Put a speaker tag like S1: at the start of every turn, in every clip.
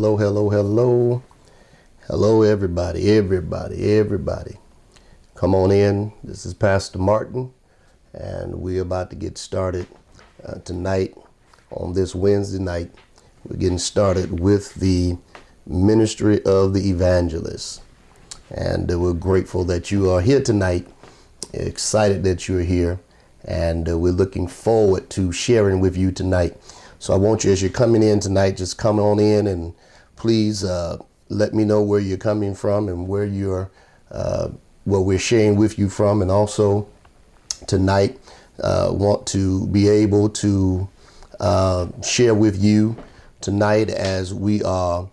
S1: Hello, hello, hello. Hello, everybody. Come on in. This is Pastor Martin, and we're about to get started tonight on this Wednesday night. We're getting started with the ministry of the Evangelist. And we're grateful that you are here tonight, excited that you're here, and we're looking forward to sharing with you tonight. So I want you, as you're coming in tonight, just come on in and please let me know where you're coming from and where what we're sharing with you from. And also tonight, want to be able to share with you tonight as we are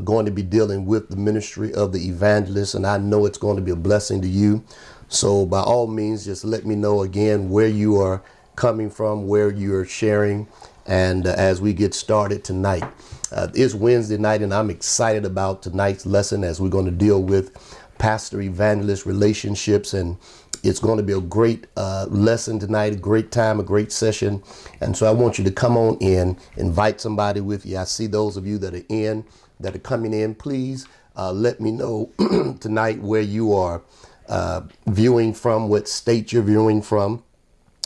S1: going to be dealing with the ministry of the evangelist. And I know it's going to be a blessing to you. So by all means, just let me know again where you are coming from, where you're sharing. And as we get started tonight, it's Wednesday night, and I'm excited about tonight's lesson as we're going to deal with pastor-evangelist relationships. And it's going to be a great lesson tonight, a great time, a great session. And so I want you to come on in, invite somebody with you. I see those of you that are coming in. Please let me know tonight where you are viewing from, what state you're viewing from.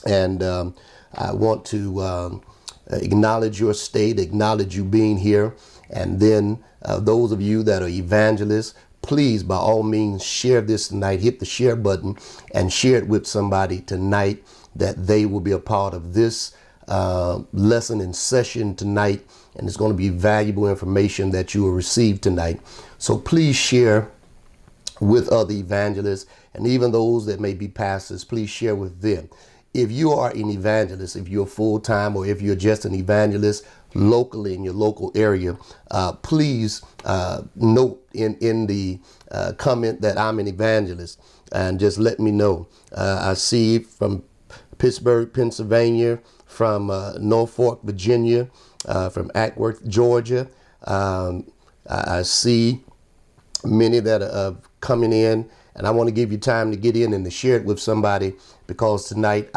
S1: And I want to acknowledge your state, acknowledge you being here. And then those of you that are evangelists, please, by all means, share this tonight. Hit the share button and share it with somebody tonight that they will be a part of this lesson and session tonight. And it's going to be valuable information that you will receive tonight. So please share with other evangelists, and even those that may be pastors, please share with them. If you are an evangelist, if you're full-time, or if you're just an evangelist locally in your local area, please note in the comment that I'm an evangelist, and just let me know. I see from Pittsburgh, Pennsylvania, from Norfolk, Virginia, from Acworth, Georgia. I see many that are coming in, and I want to give you time to get in and to share it with somebody, because tonight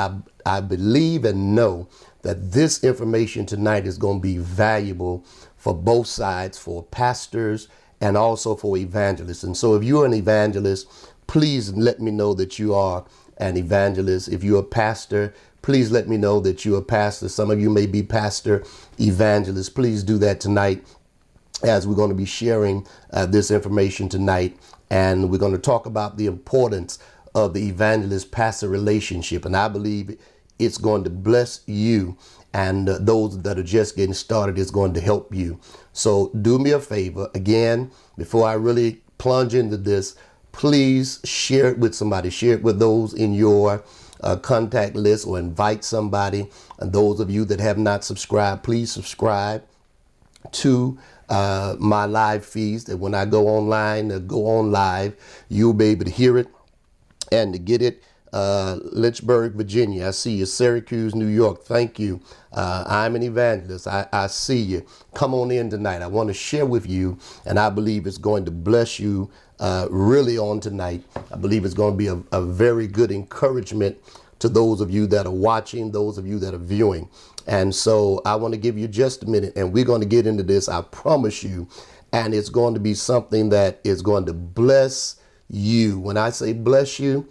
S1: I believe and know that this information tonight is going to be valuable for both sides, for pastors and also for evangelists. And so if you're an evangelist, please let me know that you are an evangelist. If you're a pastor, please let me know that you're a pastor. Some of you may be pastor evangelists. Please do that tonight, as we're going to be sharing this information tonight. And we're going to talk about the importance of the evangelist-pastor relationship. And I believe it's going to bless you, and those that are just getting started, it's going to help you. So do me a favor. Again, before I really plunge into this, please share it with somebody. Share it with those in your contact list, or invite somebody. And those of you that have not subscribed, please subscribe to my live feeds, that when I go online, go on live, you'll be able to hear it and to get it. Lynchburg, Virginia, I see you. Syracuse, New York, thank you. I'm an evangelist. I see you. Come on in tonight. I want to share with you, and I believe it's going to bless you really on tonight. I believe it's going to be a very good encouragement to those of you that are watching, those of you that are viewing. And so I want to give you just a minute, and we're going to get into this, I promise you. And it's going to be something that is going to bless you. When I say bless you,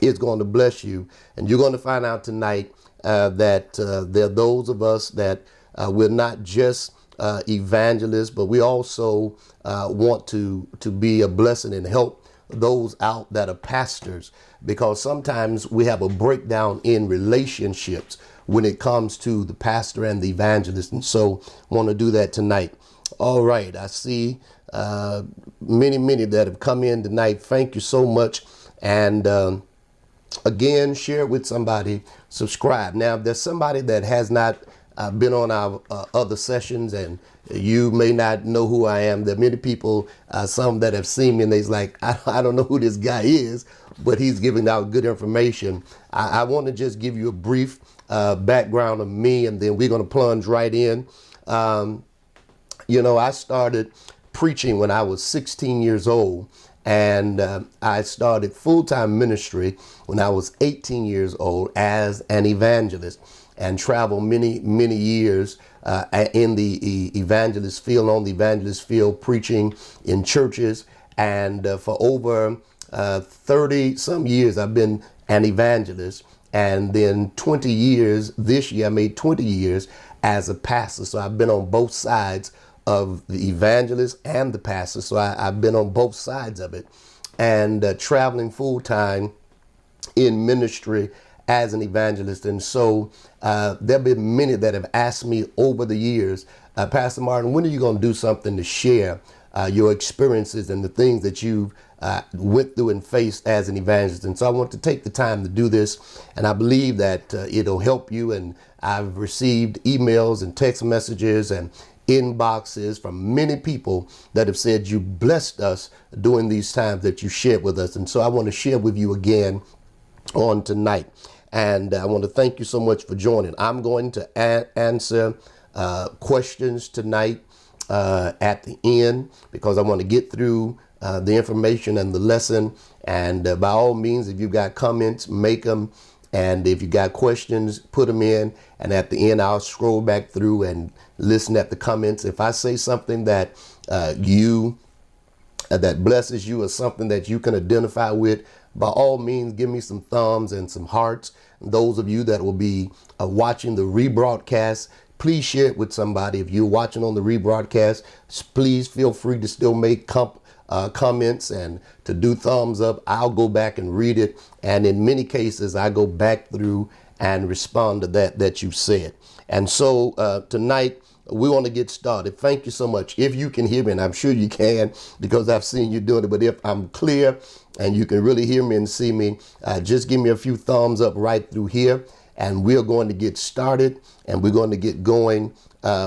S1: it's going to bless you. And you're going to find out tonight that there are those of us that we're not just evangelists, but we also want to be a blessing and help those out that are pastors, because sometimes we have a breakdown in relationships when it comes to the pastor and the evangelist. And so I want to do that tonight. All right. I see many that have come in tonight. Thank you so much. And again, share it with somebody. Subscribe. Now, if there's somebody that has not been on our other sessions, and you may not know who I am. There are many people, some that have seen me, and they're like, I don't know who this guy is, but he's giving out good information. I want to just give you a brief background of me, and then we're going to plunge right in. I started preaching when I was 16 years old, and I started full-time ministry when I was 18 years old as an evangelist. and traveled many years in the evangelist field, on the evangelist field, preaching in churches. And for over 30 some years, I've been an evangelist. And then 20 years, this year I made 20 years as a pastor. So I've been on both sides of the evangelist and the pastor. So I've been on both sides of it, and traveling full time in ministry as an evangelist. And so there have been many that have asked me over the years, Pastor Martin, when are you going to do something to share your experiences and the things that you've went through and faced as an evangelist? And so I want to take the time to do this, and I believe that it'll help you. And I've received emails and text messages and inboxes from many people that have said you blessed us during these times that you shared with us. And so I want to share with you again on tonight. And I want to thank you so much for joining. I'm going to answer questions tonight at the end, because I want to get through the information and the lesson. And by all means, if you've got comments, make them. And if you got questions, put them in. And at the end, I'll scroll back through and listen at the comments. If I say something that that blesses you, or something that you can identify with, by all means, give me some thumbs and some hearts. And those of you that will be watching the rebroadcast, please share it with somebody. If you're watching on the rebroadcast, please feel free to still make comments and to do thumbs up. I'll go back and read it. And in many cases, I go back through and respond to that you've said. And so tonight, we want to get started. Thank you so much. If you can hear me, and I'm sure you can, because I've seen you doing it, but if I'm clear and you can really hear me and see me, just give me a few thumbs up right through here, and we're going to get started, and we're going to get going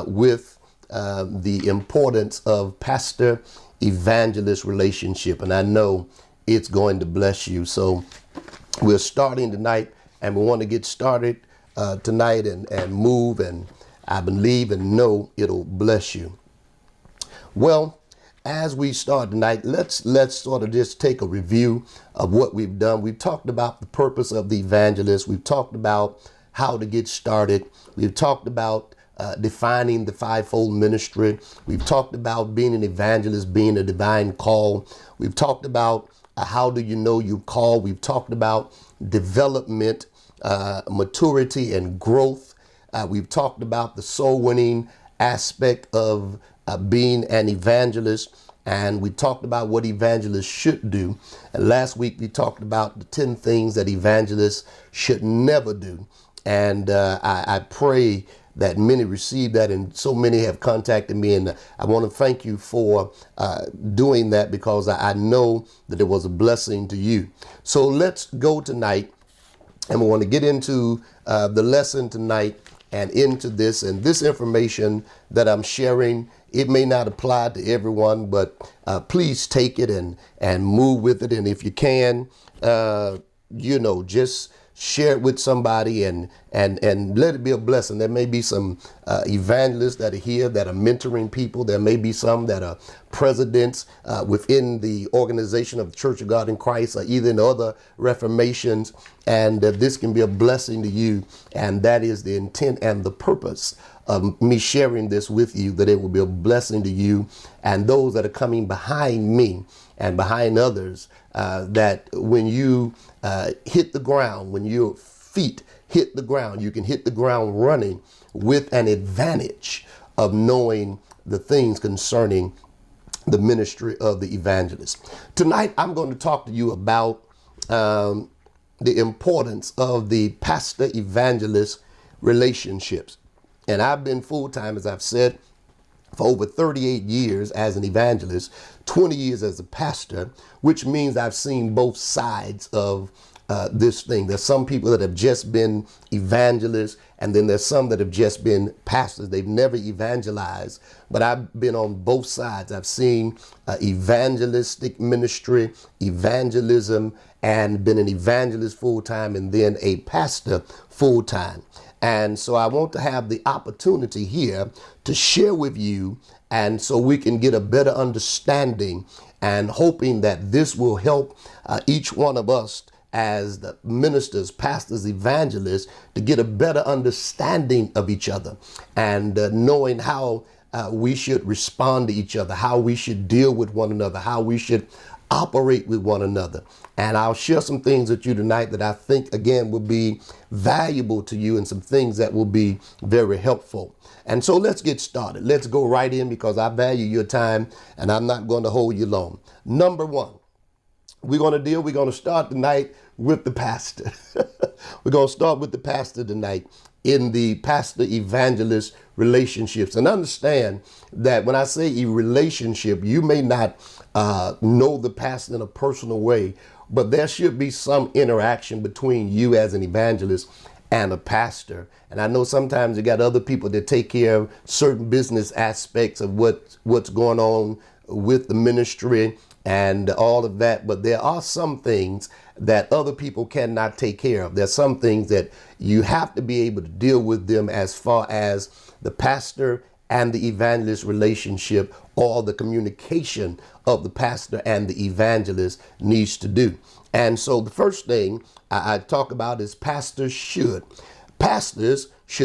S1: with the importance of pastor-evangelist relationship. And I know it's going to bless you. So we're starting tonight, and we want to get started tonight and move, and I believe and know it'll bless you. Well, as we start tonight, let's sort of just take a review of what we've done. We've talked about the purpose of the evangelist. We've talked about how to get started. We've talked about defining the fivefold ministry. We've talked about being an evangelist, being a divine call. We've talked about how do you know you're called. We've talked about development, maturity, and growth. We've talked about the soul winning aspect of being an evangelist, and we talked about what evangelists should do. And last week we talked about the 10 things that evangelists should never do. And I pray that many received that, and so many have contacted me, and I want to thank you for doing that, because I know that it was a blessing to you. So let's go tonight, and we want to get into the lesson tonight and into this. And this information that I'm sharing, it may not apply to everyone, but please take it and move with it. And if you can, just share it with somebody and let it be a blessing. There may be some evangelists that are here that are mentoring people. There may be some that are presidents within the organization of the Church of God in Christ, or either in other reformations. And this can be a blessing to you. And that is the intent and the purpose of me sharing this with you, that it will be a blessing to you and those that are coming behind me and behind others, that when you hit the ground, when your feet hit the ground, you can hit the ground running with an advantage of knowing the things concerning the ministry of the evangelist. Tonight, I'm going to talk to you about the importance of the pastor-evangelist relationships. And I've been full-time, as I've said, for over 38 years as an evangelist, 20 years as a pastor, which means I've seen both sides of this thing. There's some people that have just been evangelists, and then there's some that have just been pastors. They've never evangelized, but I've been on both sides. I've seen evangelistic ministry, evangelism, and been an evangelist full-time, and then a pastor full-time. And so I want to have the opportunity here to share with you, and so we can get a better understanding, and hoping that this will help each one of us as the ministers, pastors, evangelists, to get a better understanding of each other and knowing how we should respond to each other, how we should deal with one another, how we should operate with one another. And I'll share some things with you tonight that I think, again, will be valuable to you and some things that will be very helpful. And so let's get started. Let's go right in because I value your time and I'm not going to hold you long. Number one, we're going to start tonight with the pastor. We're going to start with the pastor tonight in the pastor-evangelist relationships. And understand that when I say a relationship, you may not know the pastor in a personal way, but there should be some interaction between you as an evangelist and a pastor. And I know sometimes you got other people that take care of certain business aspects of what's going on with the ministry and all of that. But there are some things that other people cannot take care of. There's some things that you have to be able to deal with them as far as the pastor and the evangelist relationship, or the communication of the pastor and the evangelist needs to do. And so the first thing I talk about is pastors should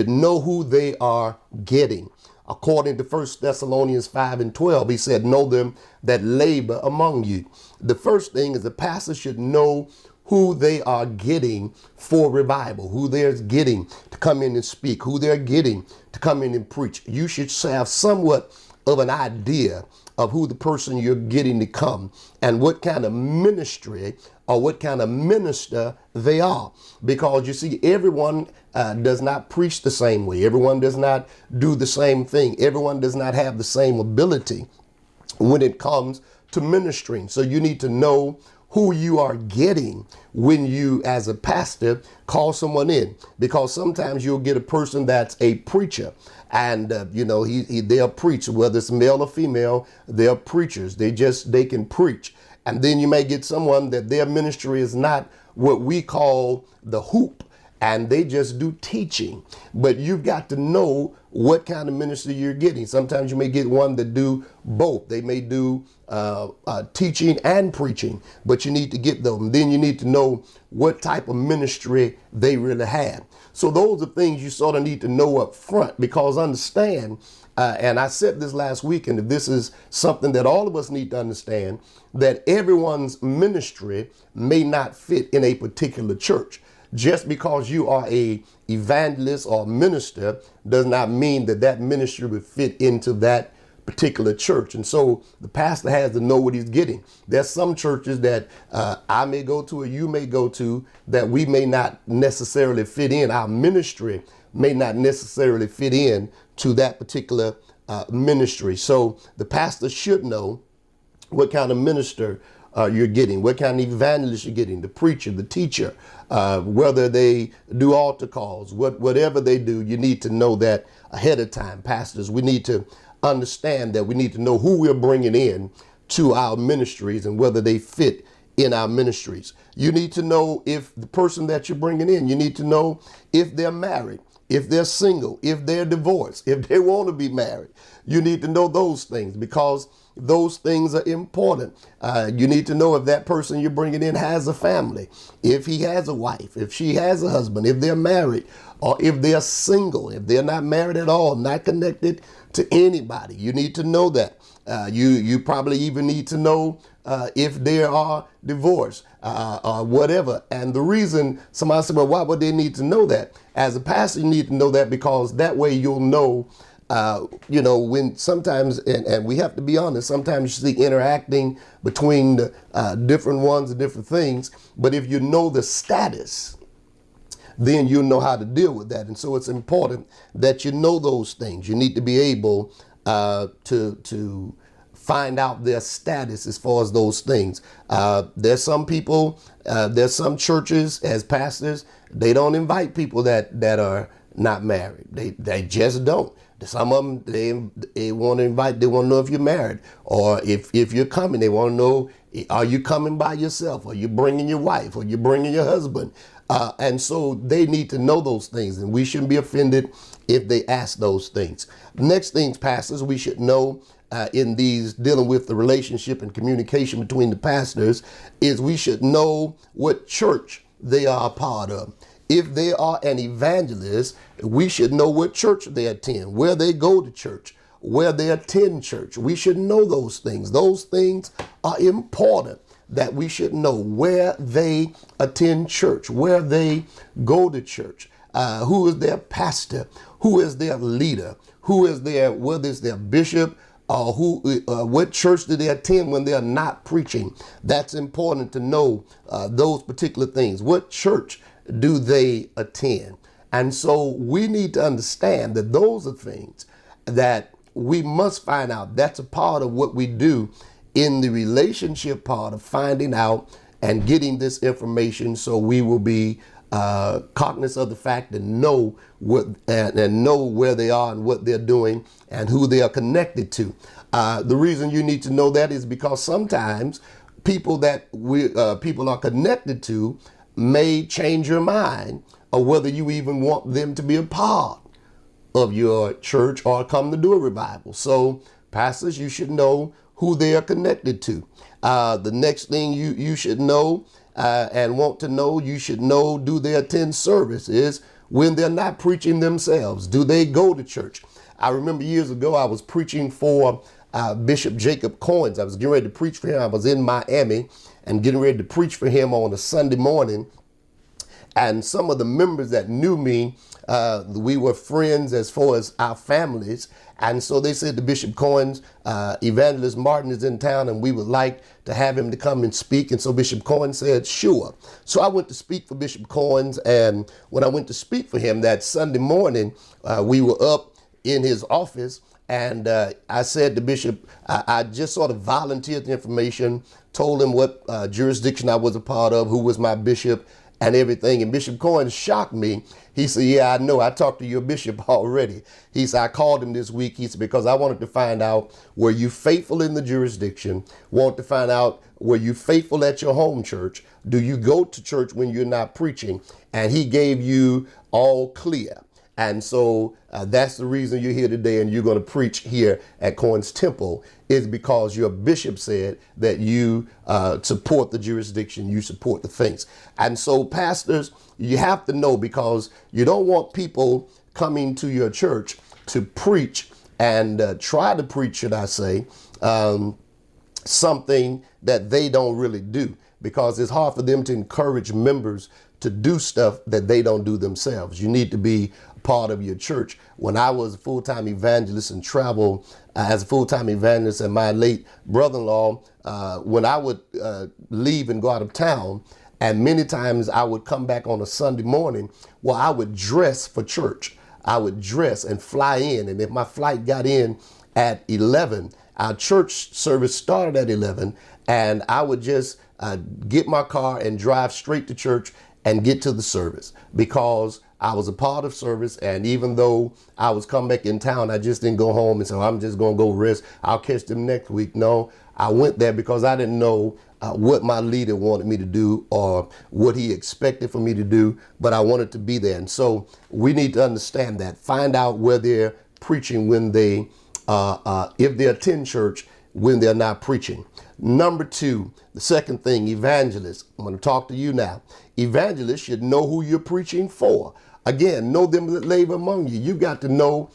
S1: know who they are getting. According to 1 Thessalonians 5:12, he said, know them that labor among you. The first thing is the pastor should know who they are getting for revival, who they're getting to come in and speak, who they're getting to come in and preach. You should have somewhat of an idea of who the person you're getting to come and what kind of ministry or what kind of minister they are. Because you see, everyone does not preach the same way. Everyone does not do the same thing. Everyone does not have the same ability when it comes to ministering. So you need to know who you are getting when you, as a pastor, call someone in, because sometimes you'll get a person that's a preacher and they'll preach, whether it's male or female, they're preachers. They can preach. And then you may get someone that their ministry is not what we call the hoop, and they just do teaching. But you've got to know what kind of ministry you're getting. Sometimes you may get one that do both. They may do teaching and preaching, but you need to get them. Then you need to know what type of ministry they really have. So those are things you sort of need to know up front, because understand, and I said this last week, and this is something that all of us need to understand, that everyone's ministry may not fit in a particular church. Just because you are a evangelist or minister does not mean that that ministry would fit into that particular church. And so the pastor has to know what he's getting. There's some churches that I may go to or you may go to that we may not necessarily fit in. Our ministry may not necessarily fit in to that particular ministry. So the pastor should know what kind of minister you're getting, what kind of evangelist you're getting, the preacher, the teacher, whether they do altar calls, whatever they do, you need to know that ahead of time. Pastors, we need to understand that we need to know who we're bringing in to our ministries and whether they fit in our ministries. You need to know if the person that you're bringing in, you need to know if they're married, if they're single, if they're divorced, if they want to be married. You need to know those things because those things are important. You need to know if that person you're bringing in has a family, if he has a wife, if she has a husband, if they're married, or if they're single, if they're not married at all, not connected to anybody. You need to know that. You probably even need to know if they are divorced or whatever. And the reason somebody said, well, why would they need to know that? As a pastor, you need to know that because that way you'll know, when sometimes, and we have to be honest, sometimes you see interacting between the different ones and different things. But if you know the status, then you know how to deal with that. And so it's important that you know those things. You need to be able to find out their status as far as those things. There's some people, there's some churches as pastors, they don't invite people that are not married. They just don't. Some of them, they want to invite, they want to know if you're married, or if you're coming, they want to know, are you coming by yourself? Are you bringing your wife? Or you bringing your husband? And so they need to know those things, and we shouldn't be offended if they ask those things. Next things, pastors, we should know in these dealing with the relationship and communication between the pastors is we should know what church they are a part of. If they are an evangelist, we should know what church they attend, where they go to church, where they attend church. We should know those things. Those things are important, that we should know where they attend church, where they go to church, who is their pastor, who is their leader, whether it's their bishop, or what church do they attend when they're not preaching. That's important to know those particular things. What church do they attend? And so we need to understand that those are things that we must find out. That's a part of what we do in the relationship part of finding out and getting this information, so we will be cognizant of the fact and know and know where they are and what they're doing and who they are connected to. The reason you need to know that is because sometimes people that people are connected to may change your mind or whether you even want them to be a part of your church or come to do a revival. So pastors, you should know who they are connected to. The next thing you should know and want to know, you should know, do they attend services when they're not preaching themselves? Do they go to church? I remember years ago, I was preaching for Bishop Jacob Coins. I was getting ready to preach for him. I was in Miami and getting ready to preach for him on a Sunday morning. And some of the members that knew me, we were friends as far as our families. And so they said to Bishop Coins, Evangelist Martin is in town and we would like to have him to come and speak. And so Bishop Coins said, sure. So I went to speak for Bishop Coins. And when I went to speak for him that Sunday morning, we were up in his office. And I said to Bishop, I just sort of volunteered the information, told him what jurisdiction I was a part of, who was my bishop, and everything. And Bishop Cohen shocked me. He said, yeah, I know. I talked to your bishop already. He said, I called him this week. He said, because I wanted to find out, were you faithful in the jurisdiction? Want to find out, were you faithful at your home church? Do you go to church when you're not preaching? And he gave you all clear. And so that's the reason you're here today and you're going to preach here at Cohen's Temple, is because your bishop said that you support the jurisdiction, you support the things. And so pastors, you have to know, because you don't want people coming to your church to preach and try to preach, should I say, something that they don't really do, because it's hard for them to encourage members to do stuff that they don't do themselves. You need to be part of your church. When I was a full-time evangelist and traveled as a full-time evangelist, and my late brother-in-law, when I would leave and go out of town, and many times I would come back on a Sunday morning, well, I would dress for church. I would dress and fly in. And if my flight got in at 11, our church service started at 11, and I would just get my car and drive straight to church and get to the service, because I was a part of service. And even though I was coming back in town, I just didn't go home and say, I'm just going to go rest. I'll catch them next week. No, I went there because I didn't know what my leader wanted me to do or what he expected for me to do, but I wanted to be there. And so we need to understand that. Find out where they're preaching when they, if they attend church when they're not preaching. Number two, the second thing, evangelists. I'm going to talk to you now. Evangelists should know who you're preaching for. Again, know them that labor among you. You got to know,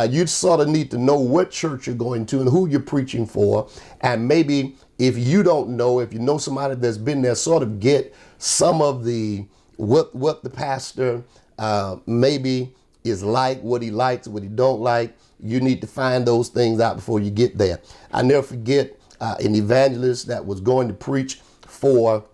S1: you sort of need to know what church you're going to and who you're preaching for. And maybe if you don't know, if you know somebody that's been there, sort of get some of the, what the pastor maybe is like, what he likes, what he don't like. You need to find those things out before you get there. I never forget an evangelist that was going to preach for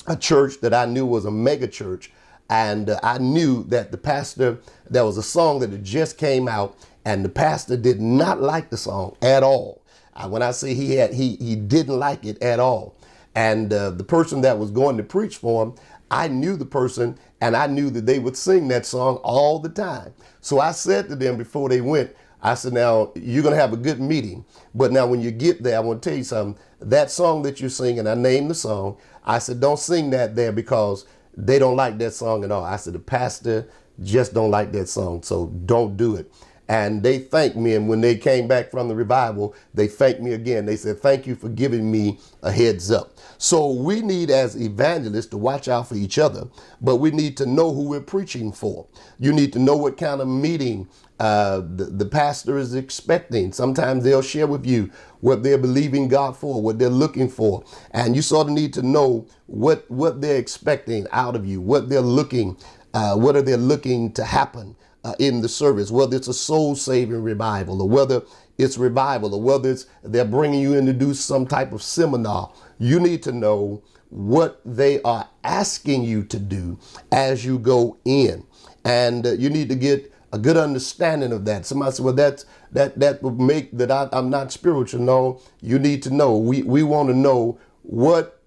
S1: a church that I knew was a mega church. And I knew that the pastor, there was a song that had just came out, and the pastor did not like the song at all. When I say he didn't like it at all. And the person that was going to preach for him, I knew the person, and I knew that they would sing that song all the time. So I said to them before they went, I said, now, you're going to have a good meeting. But now when you get there, I want to tell you something. That song that you're singing, I named the song. I said, don't sing that there because they don't like that song at all. I said, the pastor just don't like that song, so don't do it. And they thanked me. And when they came back from the revival, they thanked me again. They said, thank you for giving me a heads up. So we need, as evangelists, to watch out for each other, but we need to know who we're preaching for. You need to know what kind of meeting the pastor is expecting. Sometimes they'll share with you what they're believing God for, what they're looking for. And you sort of need to know what they're expecting out of you, what they're looking, what are they looking to happen in the service, whether it's a soul saving revival, or whether it's revival, or whether it's they're bringing you in to do some type of seminar. You need to know what they are asking you to do as you go in. And you need to get a good understanding of that. Somebody said, well, that would make that I'm not spiritual. No, you need to know. We want to know what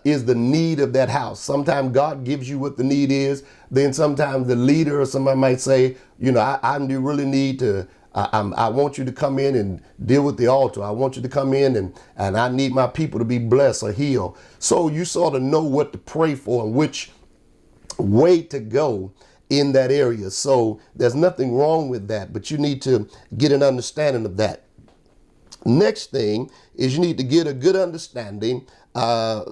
S1: is the need of that house. Sometimes God gives you what the need is. Then sometimes the leader or somebody might say, I do really need to, I want you to come in and deal with the altar. I want you to come in and I need my people to be blessed or healed. So you sort of know what to pray for and which way to go in that area. So there's nothing wrong with that, but you need to get an understanding of that. Next thing is you need to get a good understanding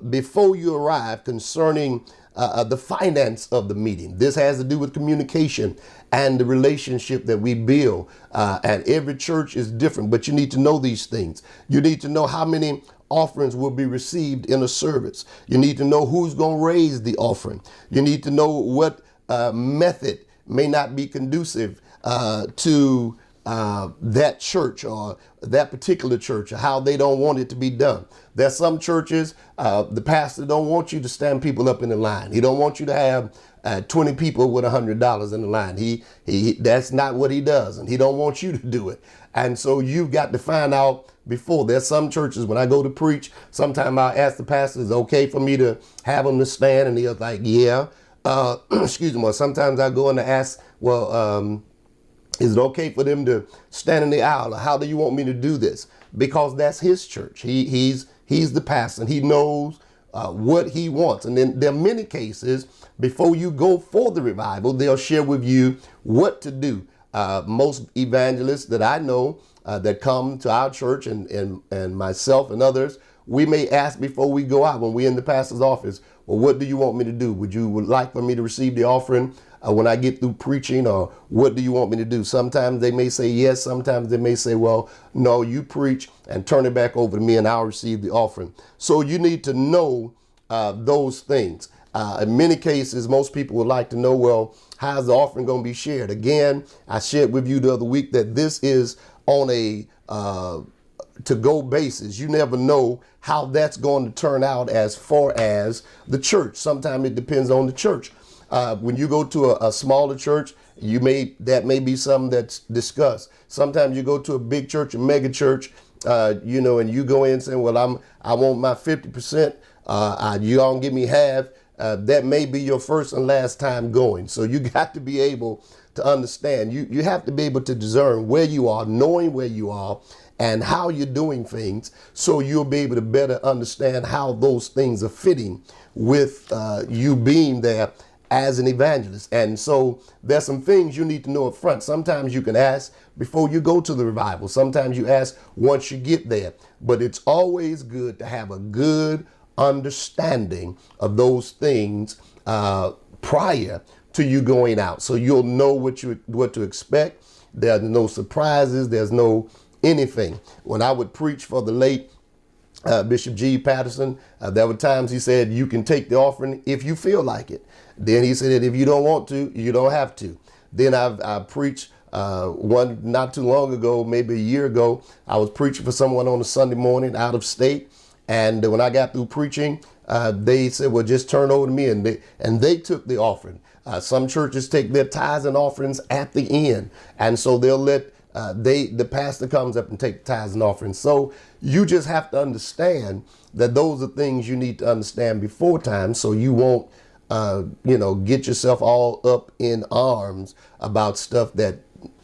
S1: before you arrive concerning the finance of the meeting. This has to do with communication and the relationship that we build. And every church is different, but you need to know these things. You need to know how many offerings will be received in a service. You need to know who's going to raise the offering. You need to know what method may not be conducive to that church or that particular church, or how they don't want it to be done. There's some churches, the pastor don't want you to stand people up in the line. He don't want you to have 20 people with $100 in the line. He that's not what he does, and he don't want you to do it. And so you've got to find out before. There's some churches, when I go to preach, sometimes I'll ask the pastor, is it okay for me to have them to stand? And he'll like, yeah. Excuse me. Well, sometimes I go in to ask, well, is it okay for them to stand in the aisle? Or how do you want me to do this? Because that's his church. He's the pastor, and he knows what he wants. And then there are many cases before you go for the revival, they'll share with you what to do. Most evangelists that I know that come to our church and myself and others, we may ask before we go out when we're in the pastor's office, well, what do you want me to do? Would like for me to receive the offering when I get through preaching, or what do you want me to do? Sometimes they may say yes. Sometimes they may say, well, no, you preach and turn it back over to me and I'll receive the offering. So you need to know those things. In many cases, most people would like to know, well, how's the offering going to be shared? Again, I shared with you the other week that this is on a to-go basis. You never know how that's going to turn out as far as the church. Sometimes it depends on the church. When you go to a smaller church, that may be something that's discussed. Sometimes you go to a big church, a mega church, and you go in saying, well, I want my 50%. You all give me half. That may be your first and last time going. So you got to be able to understand. You have to be able to discern where you are, knowing where you are and how you're doing things, so you'll be able to better understand how those things are fitting with you being there as an evangelist. And so there's some things you need to know up front. Sometimes you can ask before you go to the revival. Sometimes you ask once you get there. But it's always good to have a good understanding of those things prior to you going out, so you'll know what to expect. There's no surprises. There's no anything. When I would preach for the late Bishop G. Patterson, there were times he said, you can take the offering if you feel like it. Then he said that if you don't want to, you don't have to. Then I preached one not too long ago, maybe a year ago. I was preaching for someone on a Sunday morning out of state. And when I got through preaching, they said, well, just turn over to me. And they took the offering. Some churches take their tithes and offerings at the end. And so they'll let the pastor comes up and take tithes and offerings. So you just have to understand that those are things you need to understand before time, so you won't get yourself all up in arms about stuff that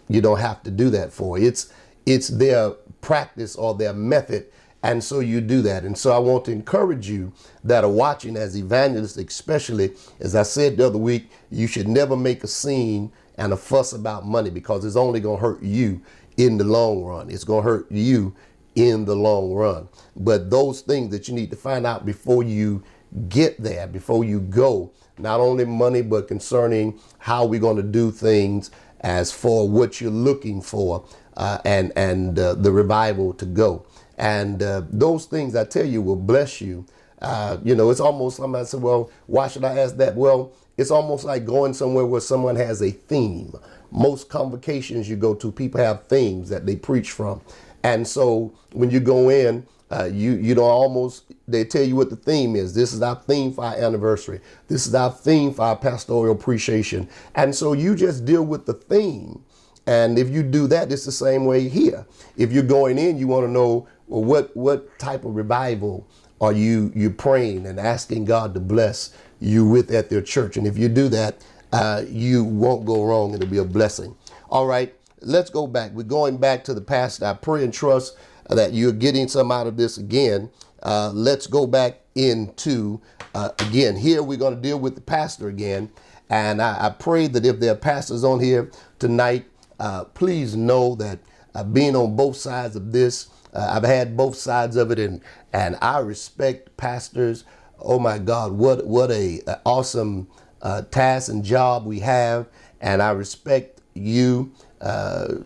S1: you don't have to do that for. It's their practice or their method, and so you do that. And so I want to encourage you that are watching as evangelists, especially, as I said the other week, you should never make a scene and a fuss about money, because it's only going to hurt you in the long run. It's going to hurt you in the long run. But those things that you need to find out before you get there, before you go, not only money, but concerning how we're going to do things as for what you're looking for, and the revival to go. And those things, I tell you, will bless you. It's almost, somebody said, well, why should I ask that? Well, it's almost like going somewhere where someone has a theme. Most convocations you go to, people have themes that they preach from. And so when you go in, you know, almost, they tell you what the theme is. This is our theme for our anniversary. This is our theme for our pastoral appreciation. And so you just deal with the theme. And if you do that, it's the same way here. If you're going in, you want to know, well, what type of revival are you praying and asking God to bless you with at their church? And if you do that, you won't go wrong. It'll be a blessing. All right, let's go back. We're going back to the past. I pray and trust that you're getting some out of this again. Let's go back into, again, here we're going to deal with the pastor again. And I pray that if there are pastors on here tonight, please know that being on both sides of this, I've had both sides of it, and I respect pastors. Oh my God, what a awesome task and job we have. And I respect you,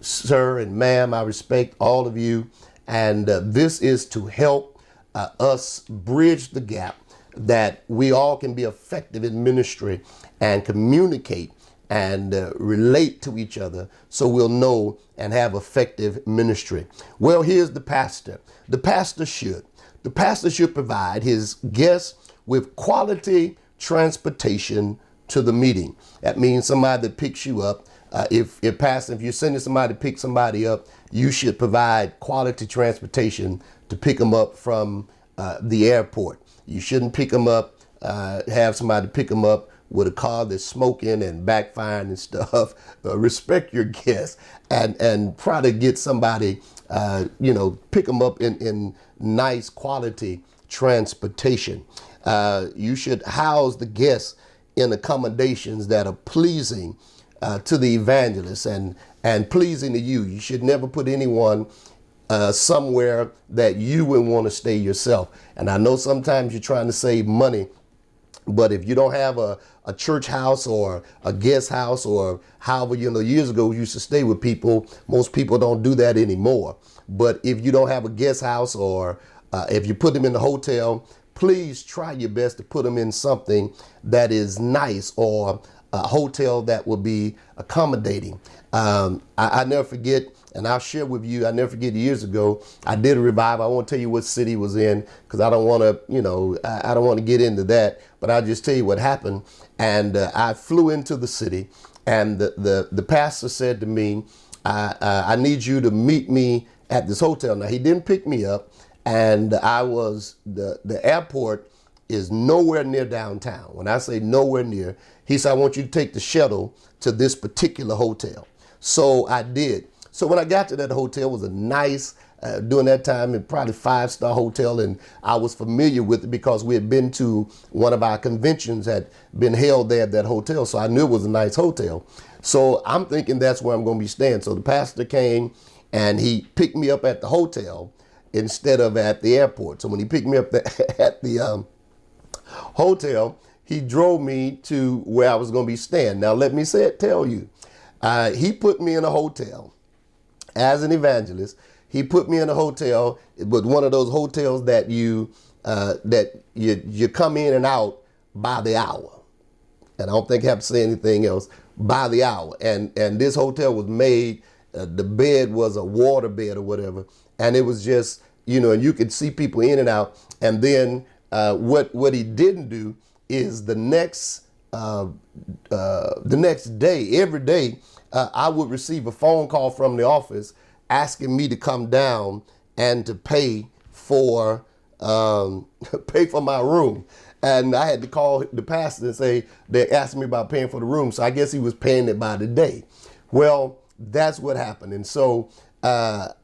S1: sir and ma'am. I respect all of you. And this is to help us bridge the gap that we all can be effective in ministry and communicate and relate to each other, so we'll know and have effective ministry. Well, here's the pastor. The pastor should provide his guests with quality transportation to the meeting. That means somebody that picks you up. If you're sending somebody to pick somebody up, you should provide quality transportation to pick them up from the airport. You shouldn't pick them up, have somebody pick them up with a car that's smoking and backfiring and stuff. Respect your guests and try to get somebody, pick them up in nice quality transportation. You should house the guests in accommodations that are pleasing to the evangelist and pleasing to you. You should never put anyone somewhere that you wouldn't want to stay yourself. And I know sometimes you're trying to save money, but if you don't have a church house or a guest house, or however, years ago we used to stay with people, most people don't do that anymore. But if you don't have a guest house, or if you put them in the hotel, please try your best to put them in something that is nice, or a hotel that will be accommodating. I never forget, and I'll share with you, I never forget years ago, I did a revival. I won't tell you what city it was in, because I don't want to, I don't want to get into that, but I'll just tell you what happened. And I flew into the city, and the pastor said to me, I need you to meet me at this hotel. Now, he didn't pick me up, and the airport is nowhere near downtown. When I say nowhere near, he said, I want you to take the shuttle to this particular hotel. So I did. So when I got to that hotel, it was a nice, during that time, probably 5-star hotel. And I was familiar with it because we had been to one of our conventions had been held there at that hotel. So I knew it was a nice hotel. So I'm thinking that's where I'm going to be staying. So the pastor came and he picked me up at the hotel instead of at the airport. So when he picked me up at the hotel, he drove me to where I was going to be staying. Now, let me tell you, he put me in a hotel as an evangelist. He put me in a hotel, but one of those hotels that you come in and out by the hour. And I don't think I have to say anything else, by the hour. And this hotel was made, the bed was a water bed or whatever. And it was just, and you could see people in and out. And then what he didn't do is the next day, every day, I would receive a phone call from the office asking me to come down and to pay for my room. And I had to call the pastor and say, they asked me about paying for the room. So I guess he was paying it by the day. Well, that's what happened. And so, that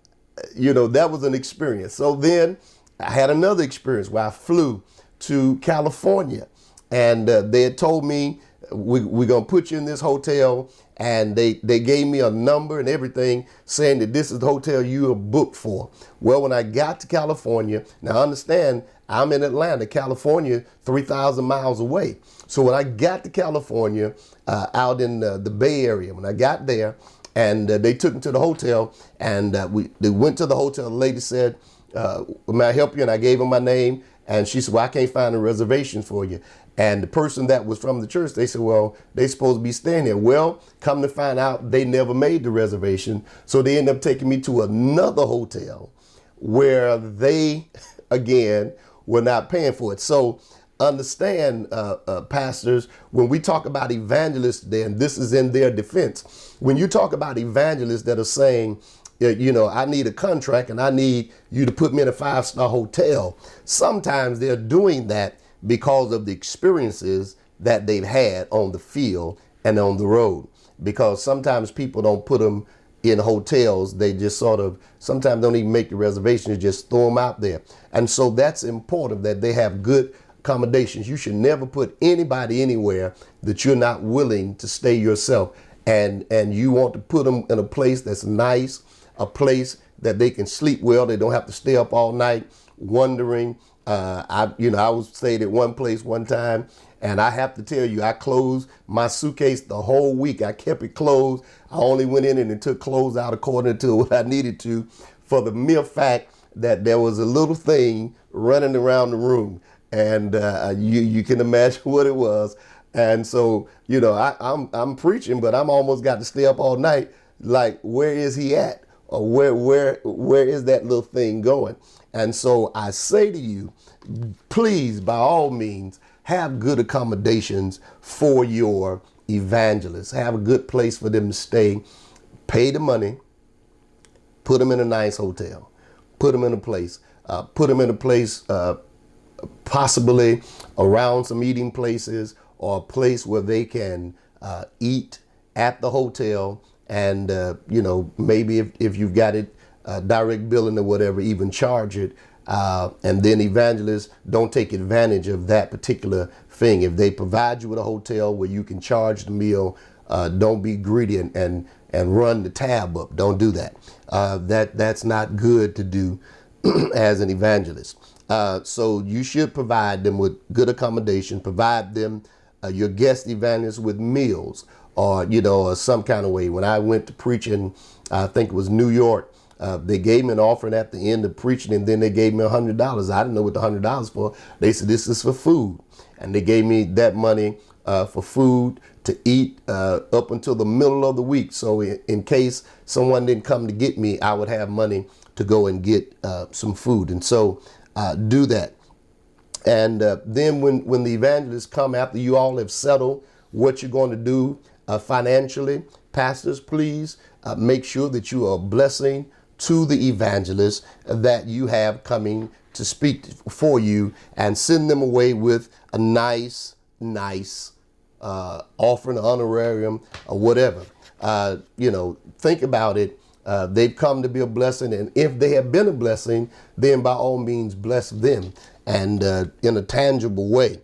S1: was an experience. So then I had another experience where I flew to California, and they had told me we're going to put you in this hotel. And they gave me a number and everything saying that this is the hotel you are booked for. Well, when I got to California, now understand, I'm in Atlanta, California, 3,000 miles away. So when I got to California, out in the Bay Area, when I got there, and they took me to the hotel, and they went to the hotel. The lady said, may I help you? And I gave her my name. And she said, well, I can't find a reservation for you. And the person that was from the church, they said, well, they supposed to be staying there. Well, come to find out, they never made the reservation. So they ended up taking me to another hotel where they, again, were not paying for it. So understand, pastors, when we talk about evangelists, then this is in their defense. When you talk about evangelists that are saying, you know, I need a contract and I need you to put me in a 5-star hotel. Sometimes they're doing that because of the experiences that they've had on the field and on the road. Because sometimes people don't put them in hotels. They just sort of sometimes don't even make the reservations, just throw them out there. And so that's important that they have good accommodations. You should never put anybody anywhere that you're not willing to stay yourself. And you want to put them in a place that's nice, a place that they can sleep well. They don't have to stay up all night wondering. I was stayed at one place one time, and I have to tell you, I closed my suitcase the whole week. I kept it closed. I only went in and took clothes out according to what I needed to, for the mere fact that there was a little thing running around the room, and you can imagine what it was. And so, you know, I'm preaching, but I'm almost got to stay up all night. Like, where is he at? Or where is that little thing going? And so I say to you, please, by all means, have good accommodations for your evangelists. Have a good place for them to stay. Pay the money. Put them in a nice hotel. Put them in a place. Possibly around some eating places, or a place where they can eat at the hotel. And, you know, maybe if you've got it direct billing or whatever, even charge it. And then evangelists don't take advantage of that particular thing. If they provide you with a hotel where you can charge the meal, don't be greedy and run the tab up. Don't do that. That's not good to do as an evangelist. So you should provide them with good accommodation, provide them, your guest evangelists, with meals, or, you know, or some kind of way. When I went to preach in, I think it was New York, they gave me an offering at the end of preaching, and then they gave me $100. I didn't know what the $100 for. They said, this is for food. And they gave me that money for food to eat up until the middle of the week. So in case someone didn't come to get me, I would have money to go and get some food. And so do that. And then when the evangelists come, after you all have settled what you're going to do financially, pastors, please make sure that you are a blessing to the evangelists that you have coming to speak for you, and send them away with a nice offering, honorarium, or whatever. You know, think about it. They've come to be a blessing, and if they have been a blessing, then by all means bless them, and in a tangible way.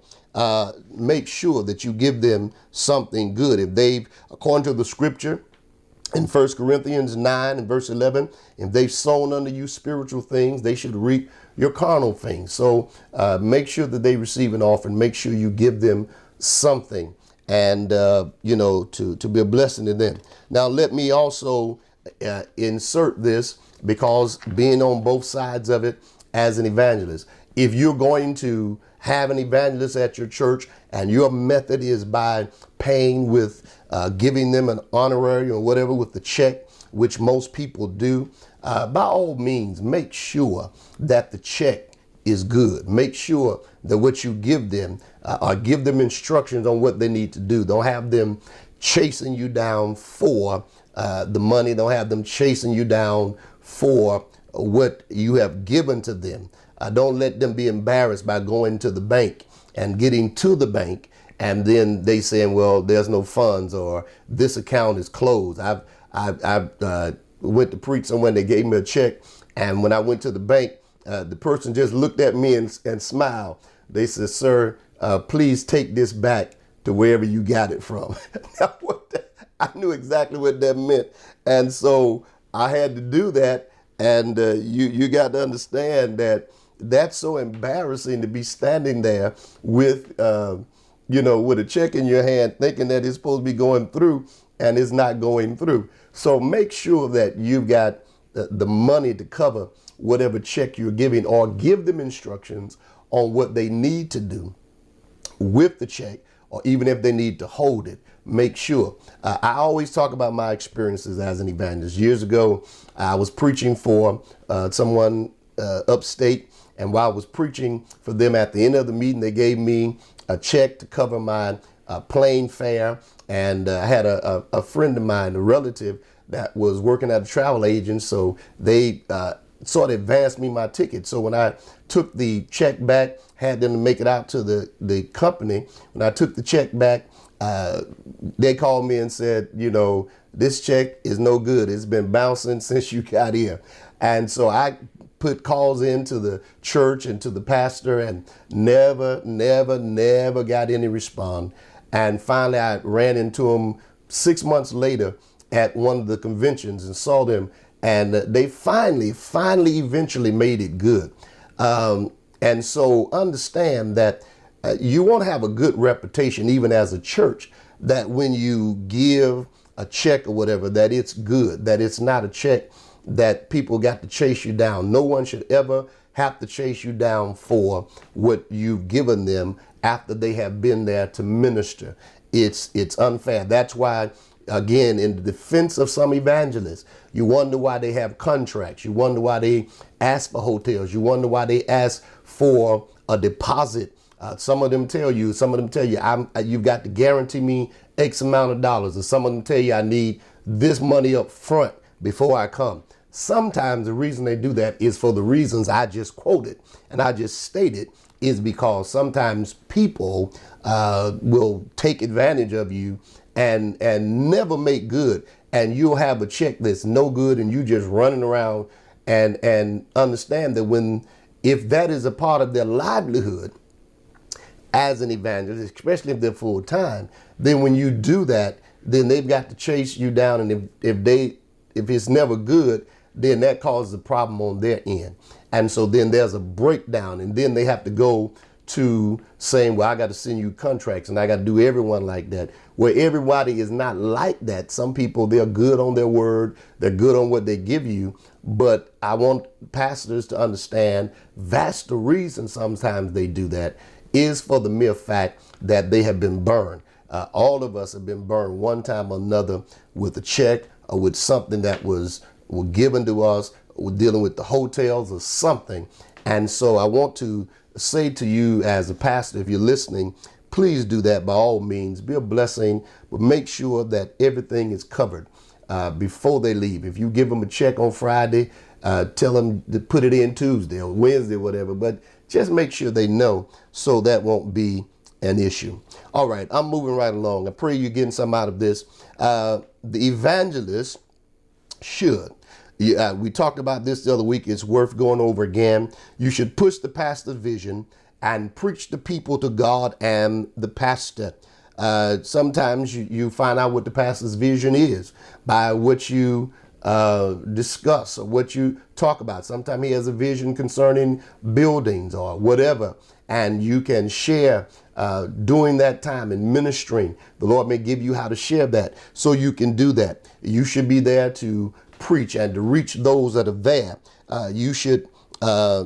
S1: Make sure that you give them something good. If they've, according to the scripture in 1 Corinthians 9 and verse 11, if they've sown unto you spiritual things, they should reap your carnal things. So make sure that they receive an offering. Make sure you give them something, and you know, to be a blessing to them. Now, let me also insert this, because being on both sides of it as an evangelist, if you're going to have an evangelist at your church and your method is by paying with giving them an honorary or whatever with the check, which most people do, by all means, make sure that the check is good. Make sure that what you give them, or give them instructions on what they need to do. Don't have them chasing you down for the money. Don't have them chasing you down for what you have given to them. Don't let them be embarrassed by going to the bank and getting to the bank, and then they saying, well, there's no funds, or this account is closed. I went to preach somewhere, and they gave me a check, and when I went to the bank, the person just looked at me and smiled. They said, sir, please take this back to wherever you got it from. Now, I knew exactly what that meant. And so I had to do that. And you got to understand that that's so embarrassing to be standing there with, with a check in your hand thinking that it's supposed to be going through and it's not going through. So make sure that you've got the money to cover whatever check you're giving, or give them instructions on what they need to do with the check, or even if they need to hold it. Make sure. I always talk about my experiences as an evangelist. Years ago, I was preaching for someone upstate, and while I was preaching for them, at the end of the meeting, they gave me a check to cover my plane fare. And I had a friend of mine, a relative, that was working at a travel agent, so they sort of advanced me my ticket. So when I took the check back, had them to make it out to the company. When I took the check back, they called me and said, this check is no good. It's been bouncing since you got here. And so I put calls into the church and to the pastor, and never got any response. And finally, I ran into him 6 months later at one of the conventions and saw them, and they finally eventually made it good. And so understand that you want to have a good reputation, even as a church, that when you give a check or whatever, that it's good, that it's not a check that people got to chase you down. No one should ever have to chase you down for what you've given them after they have been there to minister. It's unfair. That's why, again, in the defense of some evangelists, you wonder why they have contracts. You wonder why they ask for hotels. You wonder why they ask for a deposit. Some of them tell you, you've got to guarantee me X amount of dollars. Or some of them tell you, I need this money up front before I come. Sometimes the reason they do that is for the reasons I just quoted and I just stated, is because sometimes people will take advantage of you and never make good. And you'll have a check that's no good, and you just running around, and understand that if that is a part of their livelihood as an evangelist, especially if they're full time, then when you do that, then they've got to chase you down. And if it's never good, then that causes a problem on their end. And so then there's a breakdown, and then they have to go to saying, well, I got to send you contracts and I got to do everyone like that, where everybody is not like that. Some people, they're good on their word. They're good on what they give you. But I want pastors to understand that's the reason sometimes they do that, is for the mere fact that they have been burned. All of us have been burned one time or another with a check or with something that was given to us. We're dealing with the hotels or something. And so I want to say to you as a pastor, if you're listening, please do that by all means. Be a blessing, but make sure that everything is covered before they leave. If you give them a check on Friday, tell them to put it in Tuesday or Wednesday, whatever, but just make sure they know, so that won't be an issue. All right, I'm moving right along. I pray you're getting some out of this. The evangelist should. We talked about this the other week. It's worth going over again. You should push the pastor's vision and preach the people to God and the pastor. Sometimes you find out what the pastor's vision is by what you discuss or what you talk about. Sometimes he has a vision concerning buildings or whatever, and you can share during that time in ministering. The Lord may give you how to share that, so you can do that. You should be there to preach and to reach those that are there. You should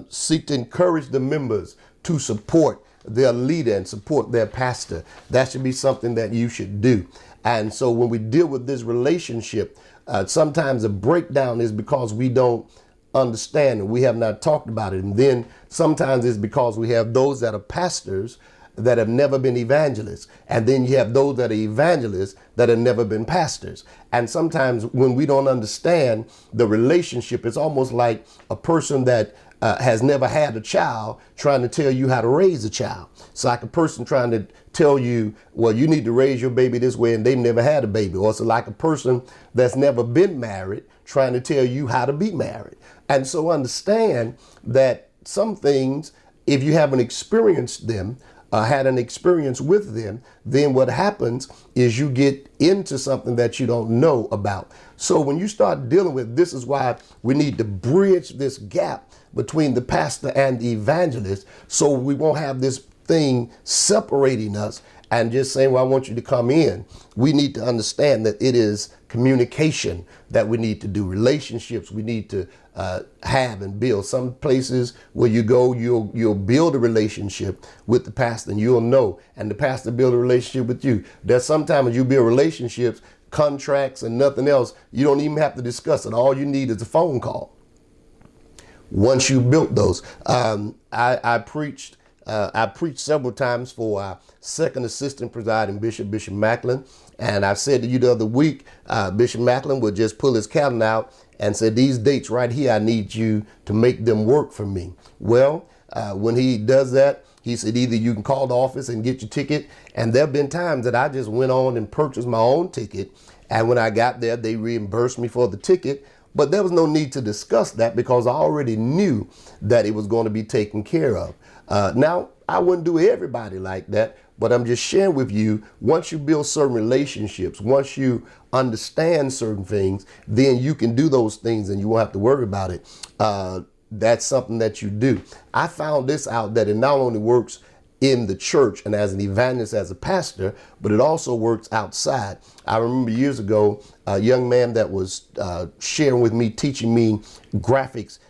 S1: seek to encourage the members to support their leader and support their pastor. That should be something that you should do. And so when we deal with this relationship, sometimes a breakdown is because we don't understand and we have not talked about it. And then sometimes it's because we have those that are pastors that have never been evangelists. And then you have those that are evangelists that have never been pastors. And sometimes when we don't understand the relationship, it's almost like a person that has never had a child trying to tell you how to raise a child. It's like a person trying to tell you, well, you need to raise your baby this way, and they've never had a baby. Or it's like a person that's never been married trying to tell you how to be married. And so understand that some things, if you haven't experienced them, had an experience with them, then what happens is you get into something that you don't know about. So when you start dealing with, this is why we need to bridge this gap between the pastor and the evangelist, so we won't have this thing separating us and just saying, well, I want you to come in. We need to understand that it is communication that we need to do, relationships we need to have and build. Some places where you go, you'll build a relationship with the pastor and you'll know, and the pastor build a relationship with you. There's sometimes you build relationships, contracts and nothing else. You don't even have to discuss it. All you need is a phone call. Once you built those, I preached several times for our second assistant presiding Bishop Macklin. And I said to you the other week, Bishop Macklin would just pull his calendar out and say, these dates right here, I need you to make them work for me. Well, when he does that, he said, either you can call the office and get your ticket. And there have been times that I just went on and purchased my own ticket. And when I got there, they reimbursed me for the ticket. But there was no need to discuss that because I already knew that it was going to be taken care of. Now, I wouldn't do everybody like that, but I'm just sharing with you, once you build certain relationships, once you understand certain things, then you can do those things and you won't have to worry about it. That's something that you do. I found this out, that it not only works in the church and as an evangelist, as a pastor, but it also works outside. I remember years ago, a young man that was sharing with me, teaching me graphics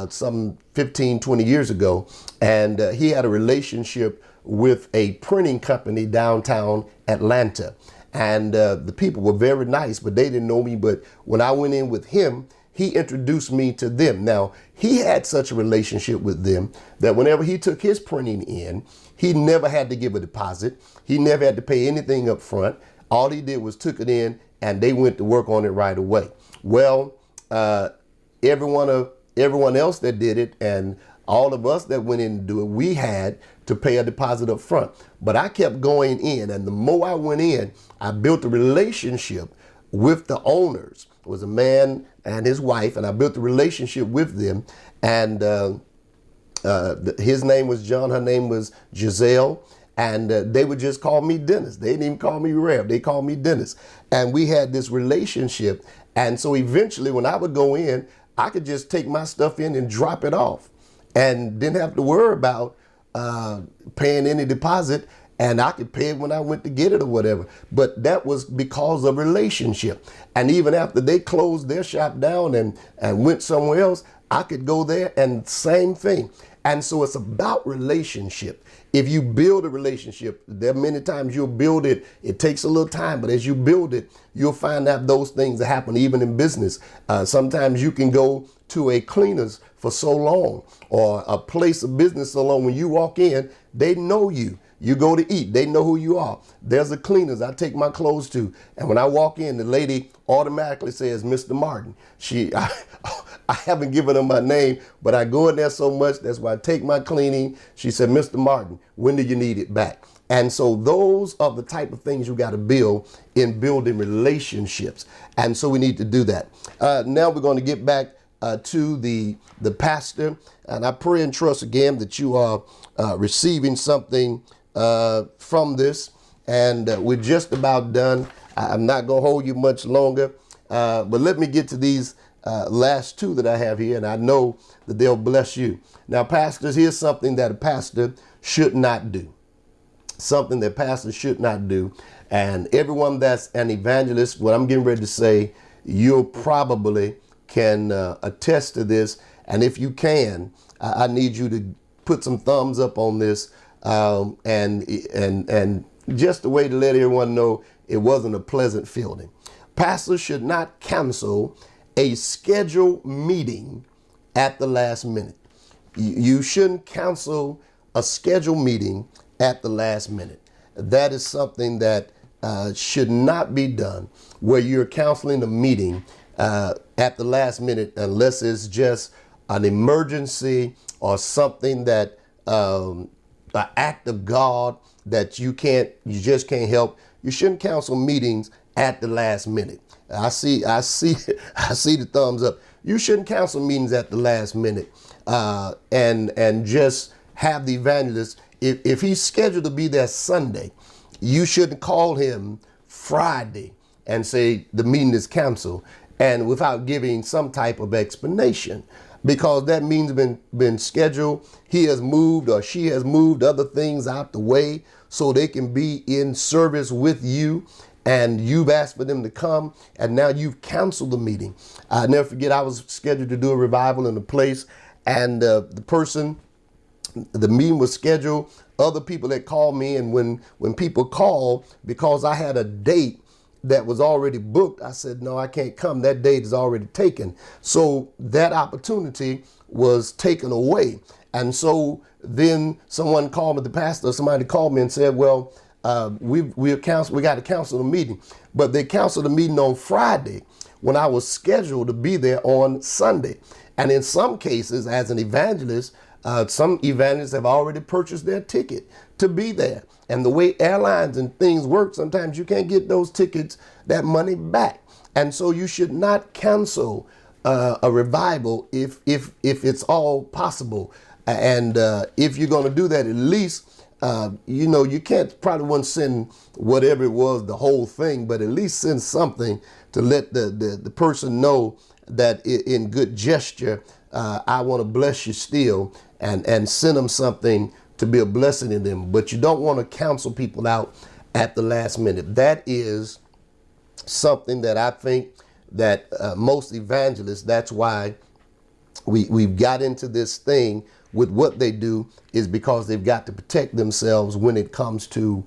S1: some 15, 20 years ago. And he had a relationship with a printing company downtown Atlanta. And the people were very nice, but they didn't know me. But when I went in with him, he introduced me to them. Now, he had such a relationship with them that whenever he took his printing in, he never had to give a deposit. He never had to pay anything up front. All he did was took it in and they went to work on it right away. Well, everyone else that did it and all of us that went in to do it, we had to pay a deposit up front. But I kept going in, and the more I went in, I built a relationship with the owners. It was a man and his wife, and I built a relationship with them. And his name was John, her name was Giselle, and they would just call me Dennis. They didn't even call me Rev, they called me Dennis. And we had this relationship. And so eventually when I would go in, I could just take my stuff in and drop it off and didn't have to worry about paying any deposit, and I could pay it when I went to get it or whatever. But that was because of relationship. And even after they closed their shop down and went somewhere else, I could go there and same thing. And so it's about relationship. If you build a relationship, there are many times you'll build it. It takes a little time, but as you build it, you'll find out those things that happen even in business. Sometimes you can go to a cleaner's for so long or a place of business so long. When you walk in, they know you. You go to eat, they know who you are. There's a cleaners I take my clothes to. And when I walk in, the lady automatically says, Mr. Martin. I haven't given her my name, but I go in there so much. That's why I take my cleaning. She said, Mr. Martin, when do you need it back? And so those are the type of things you got to build in building relationships. And so we need to do that. Now we're going to get back to the pastor. And I pray and trust again that you are receiving something from this. And we're just about done. I'm not going to hold you much longer. But let me get to these last two that I have here, and I know that they'll bless you. Now, pastors, here's something that a pastor should not do. Something that pastors should not do. And everyone that's an evangelist, what I'm getting ready to say, you probably can attest to this. And if you can, I need you to put some thumbs up on this and just a way to let everyone know it wasn't a pleasant feeling. Pastors should not cancel a scheduled meeting at the last minute. You shouldn't cancel a scheduled meeting at the last minute. That is something that should not be done, where you're canceling a meeting at the last minute unless it's just an emergency or something that an act of God that you just can't help. You shouldn't cancel meetings at the last minute. I see the thumbs up. You shouldn't cancel meetings at the last minute and just have the evangelist if he's scheduled to be there Sunday, you shouldn't call him Friday and say the meeting is canceled, and without giving some type of explanation, because that means been scheduled. He has moved or she has moved other things out the way so they can be in service with you, and you've asked for them to come, and now you've canceled the meeting. I never forget, I was scheduled to do a revival in a place, and the meeting was scheduled. Other people had called me, and when people called, because I had a date that was already booked, I said, no, I can't come. That date is already taken. So that opportunity was taken away. And so then someone called me, the pastor, somebody called me and said, well, we got to cancel the meeting. But they canceled the meeting on Friday when I was scheduled to be there on Sunday. And in some cases, as an evangelist, some evangelists have already purchased their ticket to be there. And the way airlines and things work, sometimes you can't get those tickets, that money back. And so you should not cancel a revival if it's all possible. And if you're going to do that, at least, you can't probably want to send whatever it was, the whole thing, but at least send something to let the person know that in good gesture, I want to bless you still, and send them something to be a blessing to them. But you don't want to counsel people out at the last minute. That is something that I think that most evangelists, that's why we've got into this thing with what they do, is because they've got to protect themselves when it comes to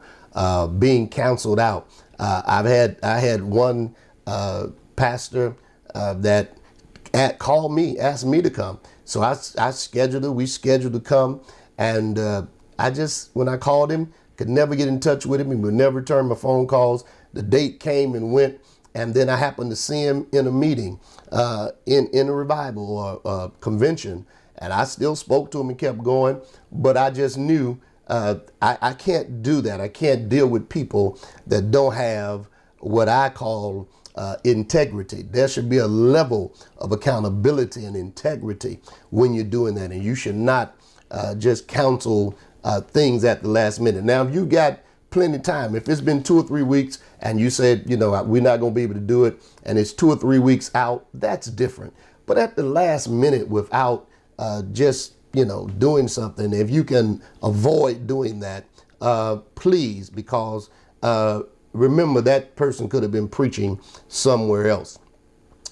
S1: being counseled out. I had one pastor that called me, asked me to come. So I scheduled it. We scheduled to come. And when I called him, could never get in touch with him. He would never return my phone calls. The date came and went. And then I happened to see him in a meeting, in a revival or a convention. And I still spoke to him and kept going. But I just knew I can't do that. I can't deal with people that don't have what I call integrity. There should be a level of accountability and integrity when you're doing that. And you should not just counsel things at the last minute. Now, if you got plenty of time, if it's been 2 or 3 weeks and you said, we're not going to be able to do it, and it's 2 or 3 weeks out, that's different. But at the last minute, without doing something, if you can avoid doing that, please, because remember, that person could have been preaching somewhere else.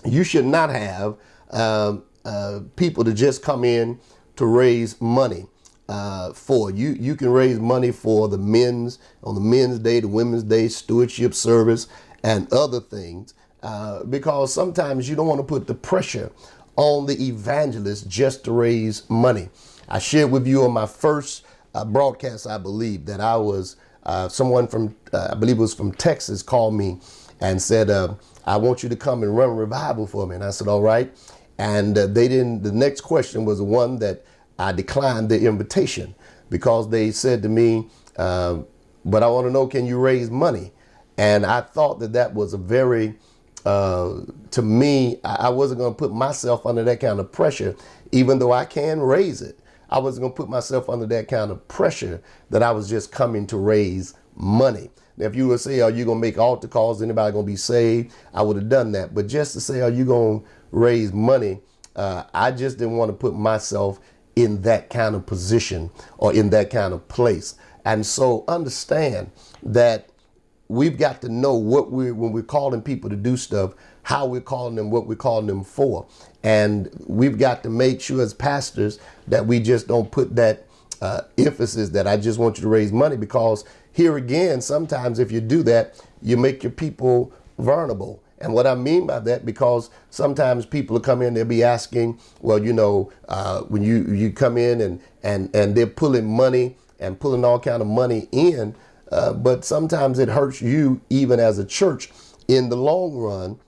S1: You should not have people to just come in to raise money for. You can raise money for on the men's day, the women's day, stewardship service, and other things, because sometimes you don't want to put the pressure on the evangelist just to raise money. I shared with you on my first broadcast, I believe, that I was someone from, I believe it was from Texas, called me and said, I want you to come and run a revival for me. And I said, all right. And the next question was the one that I declined the invitation, because they said to me, but I want to know, can you raise money? And I thought that was a very, to me, I wasn't going to put myself under that kind of pressure, even though I can raise it. I wasn't going to put myself under that kind of pressure that I was just coming to raise money. Now, if you would say, are you going to make altar calls? Anybody going to be saved? I would have done that. But just to say, are you going to raise money? I just didn't want to put myself in that kind of position or in that kind of place. And so understand that we've got to know when we're calling people to do stuff, how we're calling them, what we're calling them for. And we've got to make sure as pastors that we just don't put that emphasis that I just want you to raise money, because here again, sometimes if you do that, you make your people vulnerable. And what I mean by that, because sometimes people will come in, they'll be asking, well, when you come in and they're pulling money and pulling all kind of money in, but sometimes it hurts you even as a church in the long run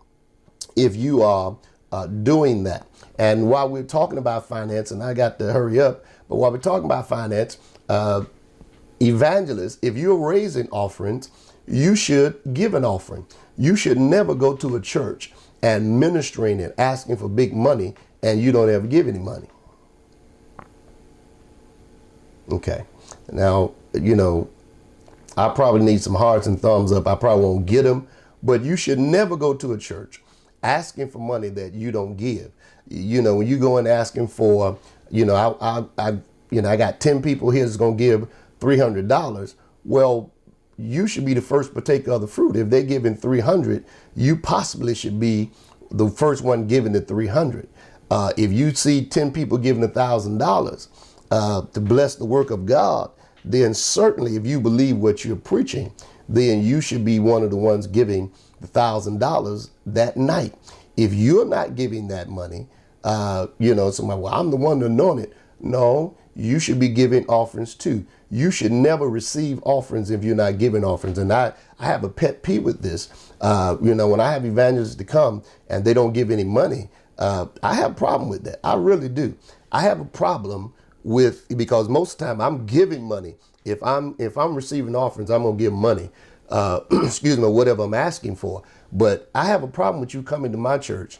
S1: if you are doing that. And while we're talking about finance, and I got to hurry up, but while we're talking about finance, evangelists, if you're raising offerings, you should give an offering. You should never go to a church and ministering and asking for big money and you don't ever give any money. Okay. Now, I probably need some hearts and thumbs up. I probably won't get them, but you should never go to a church asking for money that you don't give. When you go in asking for, I got 10 people here that's going to give $300. Well, you should be the first partaker of the fruit. If they're giving 300, you possibly should be the first one giving the 300. If you see 10 people giving $1,000 to bless the work of God, then certainly if you believe what you're preaching, then you should be one of the ones giving the $1,000 that night. If you're not giving that money, somebody, well, I'm the one anointed. No, you should be giving offerings too. You should never receive offerings if you're not giving offerings. And I have a pet peeve with this. When I have evangelists to come and they don't give any money, I have a problem with that. I really do. I have a problem because most of the time I'm giving money. If I'm receiving offerings, I'm gonna give money. Whatever I'm asking for. But I have a problem with you coming to my church,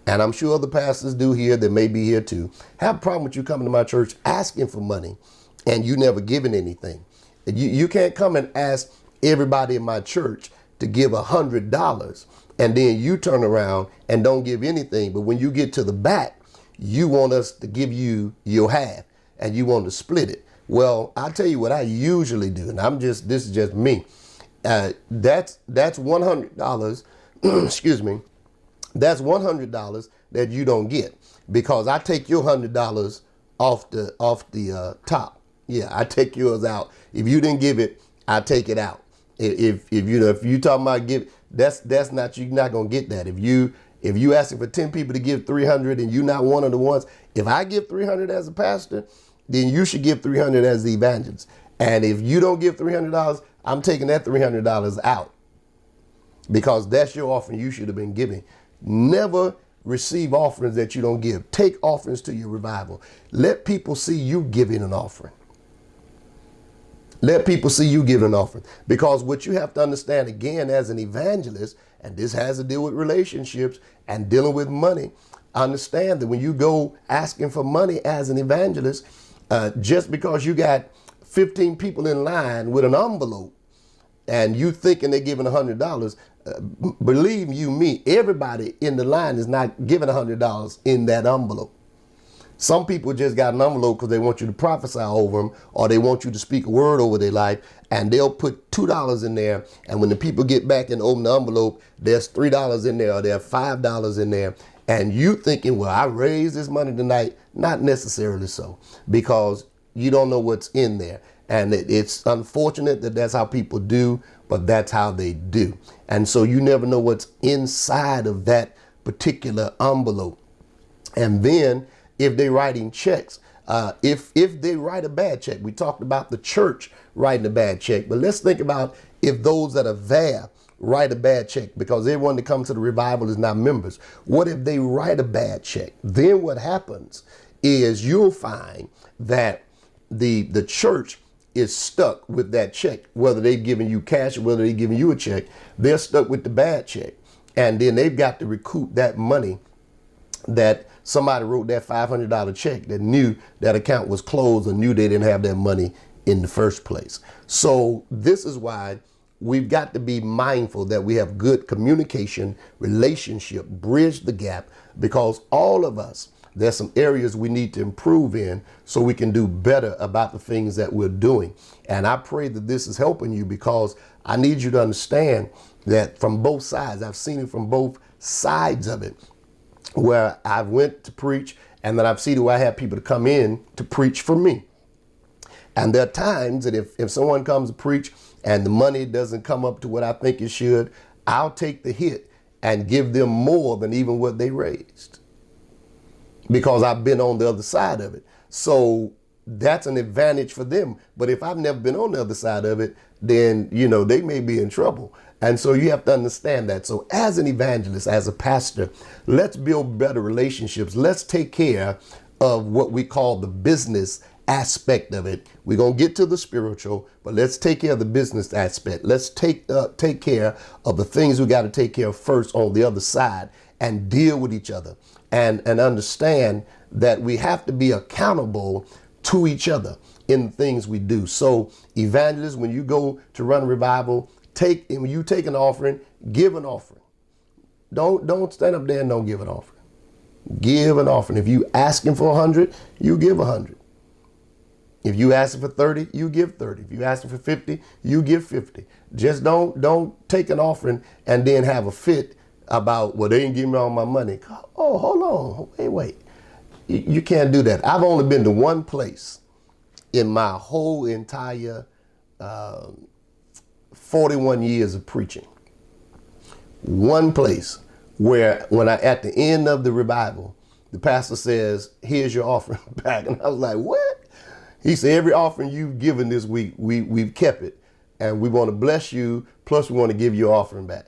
S1: and I'm sure other pastors do here that may be here too. Have a problem with you coming to my church asking for money and you never giving anything. You can't come and ask everybody in my church to give $100 and then you turn around and don't give anything. But when you get to the back, you want us to give you your half and you want to split it. Well, I'll tell you what I usually do, and this is just me. That's $100. Excuse me. That's $100 that you don't get because I take your $100 off the top. Yeah, I take yours out. If you didn't give it, I take it out. If you talking about give, that's not, you're not gonna get that. If you asking for 10 people to give 300 and you're not one of the ones, if I give 300 as a pastor, then you should give 300 as the evangelist. And if you don't give $300, I'm taking that $300 out because that's your offering you should have been giving. Never receive offerings that you don't give. Take offerings to your revival. Let people see you giving an offering. Let people see you giving an offering. Because what you have to understand, again, as an evangelist, and this has to deal with relationships and dealing with money, understand that when you go asking for money as an evangelist, just because you got 15 people in line with an envelope and you thinking they're giving $100, believe you me, everybody in the line is not giving $100 in that envelope. Some people just got an envelope because they want you to prophesy over them or they want you to speak a word over their life, and they'll put $2 in there, and when the people get back and open the envelope, there's $3 in there or there's $5 in there, and you thinking, well, I raised this money tonight. Not necessarily so, because you don't know what's in there. And it's unfortunate that that's how people do, but that's how they do. And so you never know what's inside of that particular envelope. And then if they're writing checks, if they write a bad check, we talked about the church writing a bad check, but let's think about if those that are there write a bad check, because everyone that comes to the revival is not members. What if they write a bad check? Then what happens is you'll find that the church is stuck with that check, whether they've given you cash or whether they're giving you a check. They're stuck with the bad check, and then they've got to recoup that money that somebody wrote that $500 check that knew that account was closed or knew they didn't have that money in the first place. So this is why we've got to be mindful that we have good communication, relationship, bridge the gap, because all of us, there's some areas we need to improve in so we can do better about the things that we're doing. And I pray that this is helping you, because I need you to understand that from both sides, I've seen it from both sides of it, where I went to preach and then I've seen where I have people to come in to preach for me. And there are times that if someone comes to preach and the money doesn't come up to what I think it should, I'll take the hit and give them more than even what they raised, because I've been on the other side of it. So that's an advantage for them. But if I've never been on the other side of it, then, they may be in trouble. And so you have to understand that. So as an evangelist, as a pastor, let's build better relationships. Let's take care of what we call the business aspect of it. We're going to get to the spiritual, but let's take care of the business aspect. Let's take care of the things we got to take care of first on the other side, and deal with each other and understand that we have to be accountable to each other in the things we do. So evangelists, when you go to run a revival, when you take an offering, give an offering. Don't stand up there and don't give an offering. Give an offering. If you asking for 100, you give 100. If you asking for 30, you give 30. If you asking for 50, you give 50. Just don't take an offering and then have a fit about, well, they didn't give me all my money. Oh, hold on. Wait. You can't do that. I've only been to one place in my whole entire 41 years of preaching. One place where at the end of the revival, the pastor says, here's your offering back. And I was like, what? He said, every offering you've given this week, we've kept it. And we want to bless you, plus we want to give you your offering back.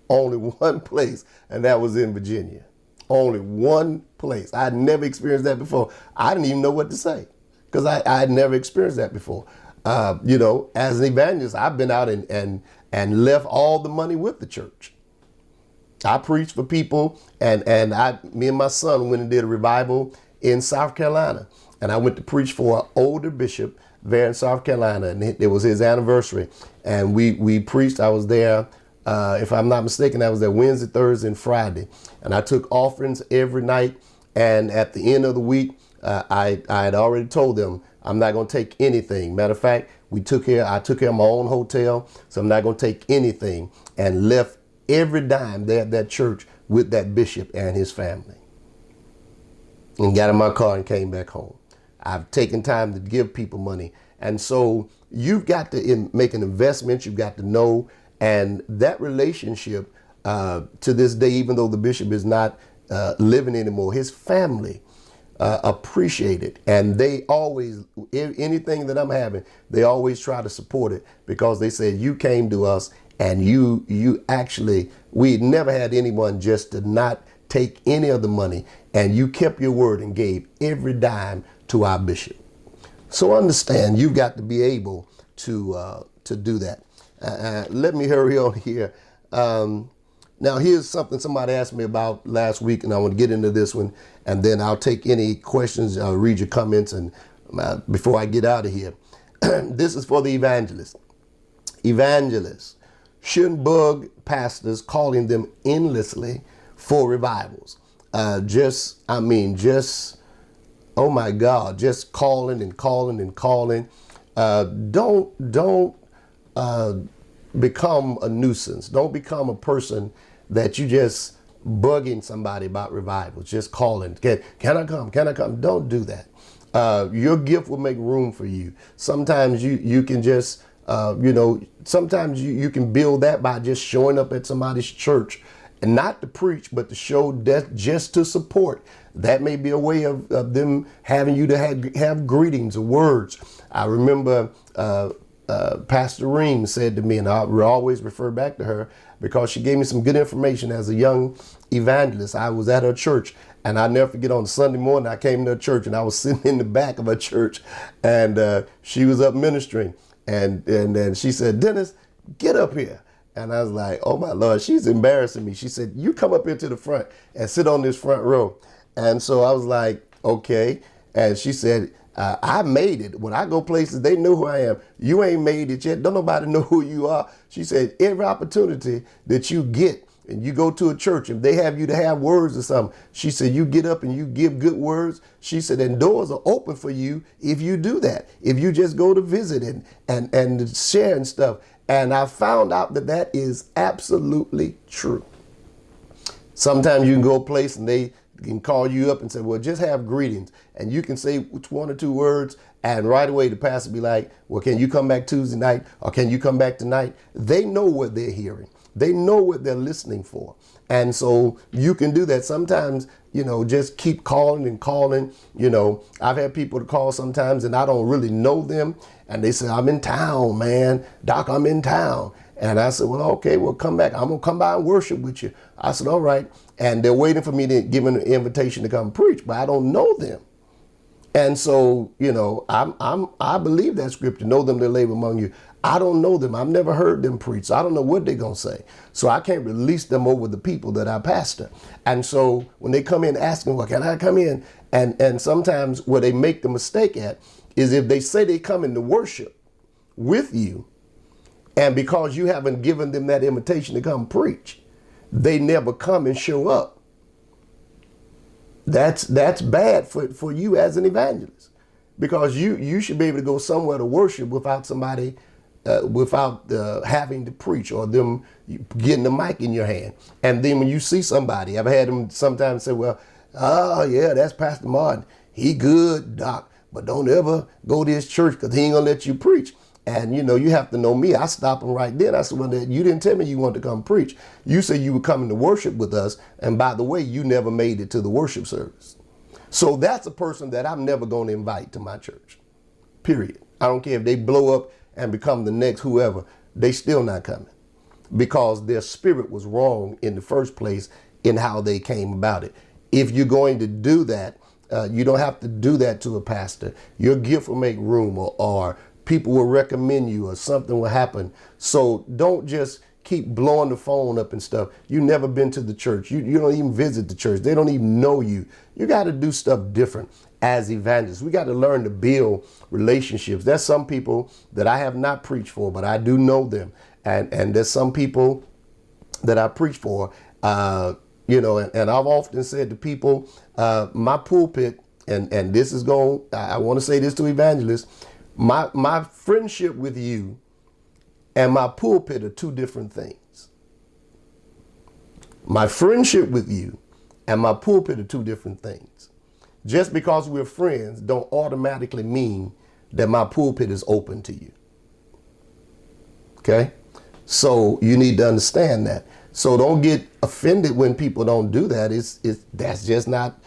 S1: Only one place, and that was in Virginia. Only one place. I had never experienced that before. I didn't even know what to say because I had never experienced that before. As an evangelist, I've been out and left all the money with the church. I preached for people, and me and my son went and did a revival in South Carolina. And I went to preach for an older bishop there in South Carolina, and it was his anniversary. And we preached. I was there, if I'm not mistaken, I was there Wednesday, Thursday, and Friday. And I took offerings every night. And at the end of the week, I had already told them I'm not going to take anything. Matter of fact, I took care of my own hotel, so I'm not going to take anything, and left every dime there at that church with that bishop and his family. And got in my car and came back home. I've taken time to give people money. And so you've got to make an investment. You've got to know. And that relationship to this day, even though the bishop is not living anymore, his family appreciate it. And they always, anything that I'm having, they always try to support it because they said, you came to us and you actually, we never had anyone just to not take any of the money, and you kept your word and gave every dime to our bishop. So understand, you've got to be able to do that. Let me hurry on here. Now, here's something somebody asked me about last week, and I want to get into this one, and then I'll take any questions. I'll read your comments, and before I get out of here. This is for the evangelist. Evangelists shouldn't bug pastors, calling them endlessly for revivals. Oh my God, just calling and calling and calling. Don't become a nuisance. Don't become a person that you just bugging somebody about revivals, just calling. Can I come? Can I come? Don't do that. Your gift will make room for you. Sometimes you can just, sometimes you can build that by just showing up at somebody's church, and not to preach, but to show that just to support. That may be a way of them having you to have greetings or words. I remember Pastor Ream said to me, and I will always refer back to her because she gave me some good information as a young evangelist. I was at her church, and I'll never forget, on Sunday morning, I came to her church, and I was sitting in the back of her church, and she was up ministering, and she said, "Dennis, get up here." And I was like, oh my Lord, she's embarrassing me. She said, you come up here to the front and sit on this front row. And so I was like, okay. And she said, I made it. When I go places, they know who I am. You ain't made it yet. Don't nobody know who you are. She said, every opportunity that you get, and you go to a church and they have you to have words or something, she said, you get up and you give good words. She said, and doors are open for you if you do that. If you just go to visit and share and stuff. And I found out that is absolutely true. Sometimes you can go a place and they can call you up and say, well, just have greetings. And you can say one or two words, and right away the pastor be like, well, can you come back Tuesday night? Or can you come back tonight? They know what they're hearing. They know what they're listening for. And so you can do that. Sometimes, just keep calling and calling. I've had people to call sometimes and I don't really know them. And they say, I'm in town, man. Doc, I'm in town. And I said, well, okay, well, come back. I'm going to come by and worship with you. I said, all right. And they're waiting for me to give an invitation to come preach, but I don't know them. And so, I believe that scripture, know them that labor among you. I don't know them. I've never heard them preach. So I don't know what they're going to say. So I can't release them over the people that I pastor. And so when they come in asking, well, can I come in? And sometimes where they make the mistake at is if they say they come in to worship with you, and because you haven't given them that invitation to come preach, they never come and show up. That's bad for you as an evangelist, because you should be able to go somewhere to worship without somebody, without having to preach or them getting the mic in your hand. And then when you see somebody, I've had them sometimes say, well, oh yeah, that's Pastor Martin. He good, Doc, but don't ever go to his church because he ain't gonna let you preach. And you have to know me. I stopped him right then. I said, well, you didn't tell me you wanted to come preach. You said you were coming to worship with us. And by the way, you never made it to the worship service. So that's a person that I'm never going to invite to my church, period. I don't care if they blow up and become the next whoever. They still not coming, because their spirit was wrong in the first place in how they came about it. If you're going to do that, you don't have to do that to a pastor. Your gift will make room, or people will recommend you, or something will happen. So don't just keep blowing the phone up and stuff. You never been to the church. You don't even visit the church. They don't even know you. You got to do stuff different as evangelists. We got to learn to build relationships. There's some people that I have not preached for, but I do know them. And there's some people that I preach for, and I've often said to people, my pulpit, and this is I want to say this to evangelists, my friendship with you and my pulpit are two different things. My friendship with you and my pulpit are two different things. Just because we're friends don't automatically mean that my pulpit is open to you. Okay? So you need to understand that. So don't get offended when people don't do that. That's just not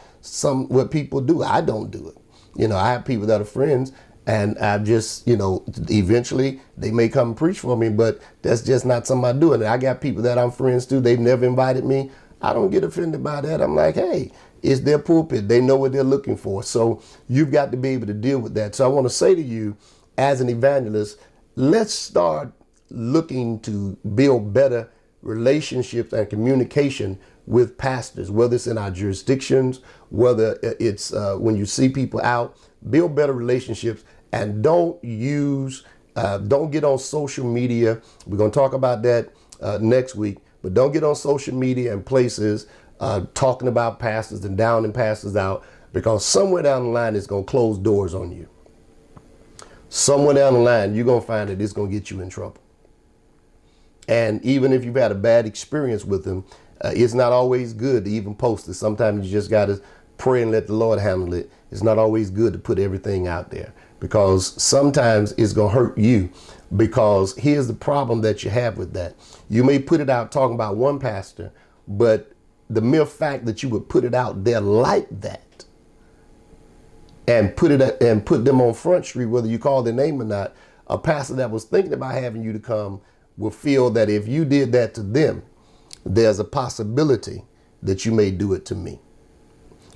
S1: what people do. I don't do it. I have people that are friends, and I just, eventually they may come and preach for me, but that's just not something I do. And I got people that I'm friends to. They've never invited me. I don't get offended by that. I'm like, hey, it's their pulpit. They know what they're looking for. So you've got to be able to deal with that. So I want to say to you, as an evangelist, let's start looking to build better relationships and communication with pastors, whether it's in our jurisdictions, whether it's when you see people out. Build better relationships, and don't get on social media. We're going to talk about that next week, but don't get on social media and places talking about pastors and downing pastors out, because somewhere down the line it's going to close doors on you. Somewhere down the line you're going to find that it's going to get you in trouble. And even if you've had a bad experience with them, it's not always good to even post it. Sometimes you just got to pray and let the Lord handle it. It's not always good to put everything out there, because sometimes it's going to hurt you. Because here's the problem that you have with that. You may put it out talking about one pastor, but the mere fact that you would put it out there like that and put them on Front Street, whether you call their name or not, a pastor that was thinking about having you to come will feel that if you did that to them, there's a possibility that you may do it to me.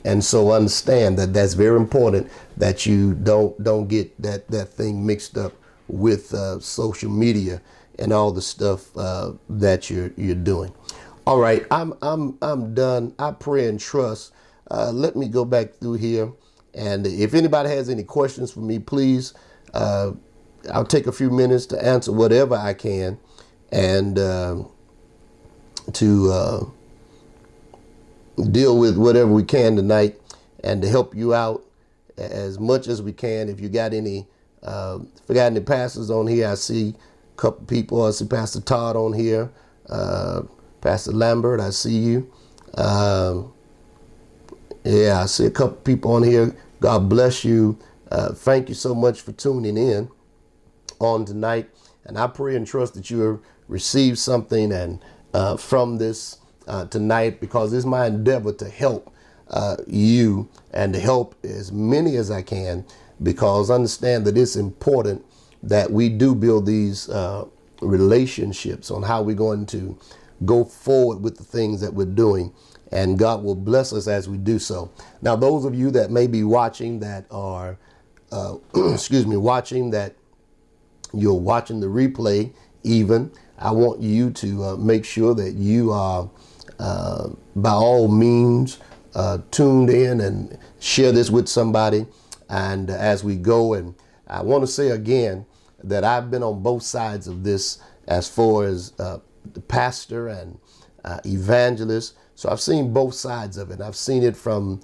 S1: And so understand that that's very important, that you don't get that thing mixed up with social media and all the stuff that you're doing. All right, I'm done. I pray and trust. Let me go back through here, and if anybody has any questions for me, please. I'll take a few minutes to answer whatever I can, and to deal with whatever we can tonight, and to help you out as much as we can. If you got any, forgot any pastors on here, I see a couple people. I see Pastor Todd on here, Pastor Lambert, I see you. Yeah, I see a couple people on here. God bless you. Thank you so much for tuning in on tonight. And I pray and trust that you have received something and from this tonight, because it's my endeavor to help you and to help as many as I can, because understand that it's important that we do build these relationships on how we're going to go forward with the things that we're doing. and God will bless us as we do so. Now, those of you that may be watching that are, watching that you're watching the replay even, I want you to make sure that you are, by all means, tuned in and share this with somebody. And as we go, and I want to say again that I've been on both sides of this as far as the pastor and evangelist. So I've seen both sides of it. I've seen it from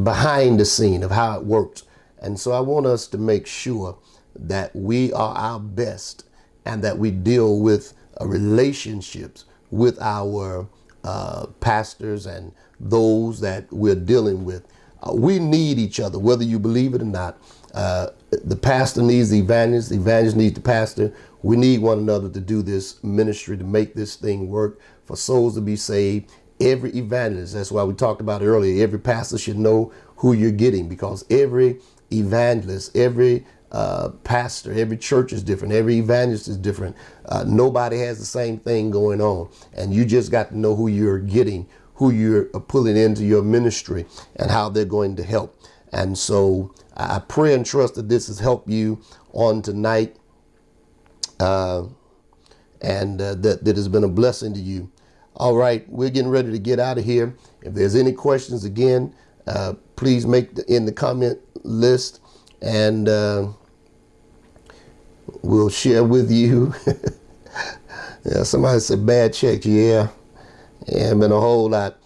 S1: behind the scene of how it works. And so I want us to make sure that we are our best and that we deal with relationships with our pastors and those that we're dealing with. We need each other, whether you believe it or not. The pastor needs the evangelist needs the pastor. We need one another to do this ministry, to make this thing work, for souls to be saved. Every evangelist, that's why we talked about it earlier, every pastor should know who you're getting, because every evangelist, every pastor, every church is different. Every evangelist is different. Nobody has the same thing going on. And you just got to know who you're getting, who you're pulling into your ministry, and how they're going to help. And so I pray and trust that this has helped you on tonight, and that has been a blessing to you. All right, we're getting ready to get out of here. If there's any questions, again, please make in the comment list, and we'll share with you. Yeah, somebody said bad checks. Yeah, been a whole lot.